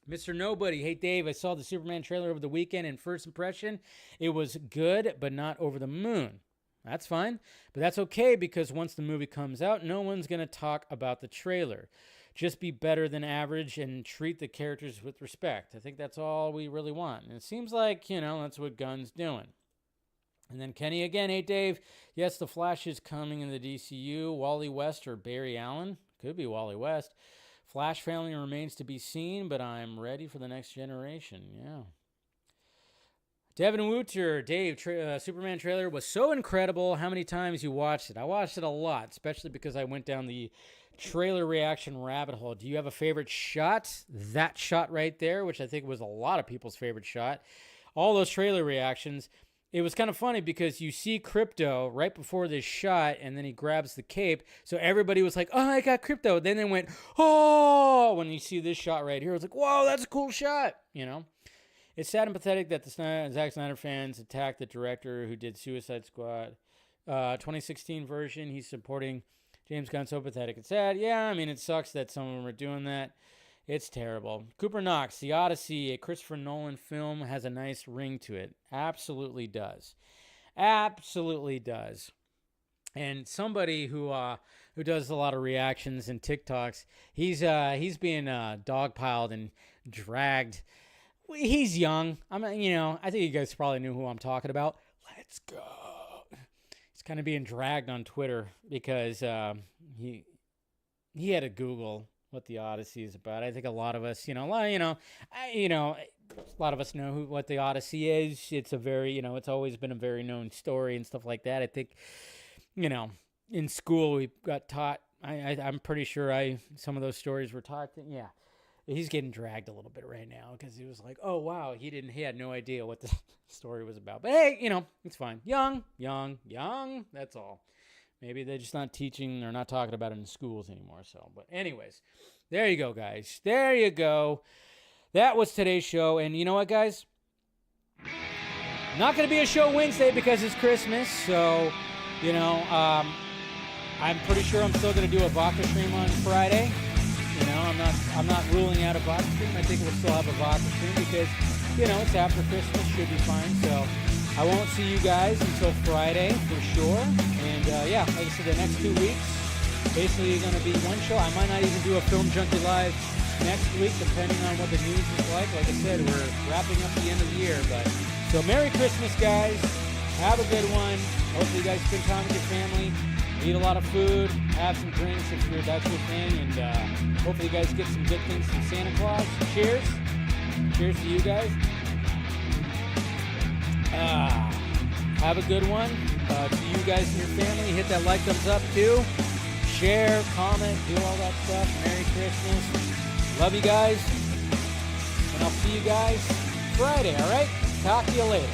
Mr. Nobody, hey Dave, I saw the Superman trailer over the weekend, and first impression, it was good, but not over the moon. That's fine, but that's okay because once the movie comes out, no one's going to talk about the trailer. Just be better than average and treat the characters with respect. I think that's all we really want. And it seems like, that's what Gunn's doing. And then Kenny again, hey Dave, yes, the Flash is coming in the DCU. Wally West or Barry Allen? Could be Wally West. Flash family remains to be seen, but I'm ready for the next generation. Yeah. Devin Wooter, Dave, Superman trailer was so incredible. How many times you watched it? I watched it a lot, especially because I went down the trailer reaction rabbit hole. Do you have a favorite shot? That shot right there, which I think was a lot of people's favorite shot. All those trailer reactions. It was kind of funny because you see Krypto right before this shot, and then he grabs the cape. So everybody was like, oh, I got Krypto. Then they went, oh, when you see this shot right here, it's like, whoa, that's a cool shot. It's sad and pathetic that the Zack Snyder fans attacked the director who did Suicide Squad 2016 version. He's supporting James Gunn. So pathetic. It's sad. Yeah, it sucks that some of them are doing that. It's terrible. Cooper Knox, The Odyssey, a Christopher Nolan film, has a nice ring to it. Absolutely does. Absolutely does. And somebody who does a lot of reactions and TikToks, he's being dogpiled and dragged He's young. I think you guys probably knew who I'm talking about. Let's go. He's kind of being dragged on Twitter because he had to Google what the Odyssey is about. I think a lot of us, a lot of us know what the Odyssey is. It's a very, it's always been a very known story and stuff like that. I think, in school we got taught. I'm pretty sure some of those stories were taught. Yeah, he's getting dragged a little bit right now because he was like, oh wow, he had no idea what the story was about. But hey, it's fine. Young. That's all. Maybe they're just not teaching or not talking about it in schools anymore. So, but anyways, there you go, guys. There you go. That was today's show. And you know what, guys? Not going to be a show Wednesday because it's Christmas. So, I'm pretty sure I'm still going to do a vodka stream on Friday. I'm not ruling out a vodka stream. I think we'll still have a vodka stream because, it's after Christmas. Should be fine. So I won't see you guys until Friday for sure. And, like I said, the next 2 weeks, basically going to be one show. I might not even do a Film Junkie Live next week, depending on what the news is like. Like I said, we're wrapping up the end of the year. So Merry Christmas, guys. Have a good one. Hopefully you guys spend time with your family. Eat a lot of food. Have some drinks if that's your thing. And hopefully you guys get some good things from Santa Claus. Cheers. Cheers to you guys. Have a good one. To you guys and your family, hit that like, thumbs up too. Share, comment, do all that stuff. Merry Christmas. Love you guys. And I'll see you guys Friday, all right? Talk to you later.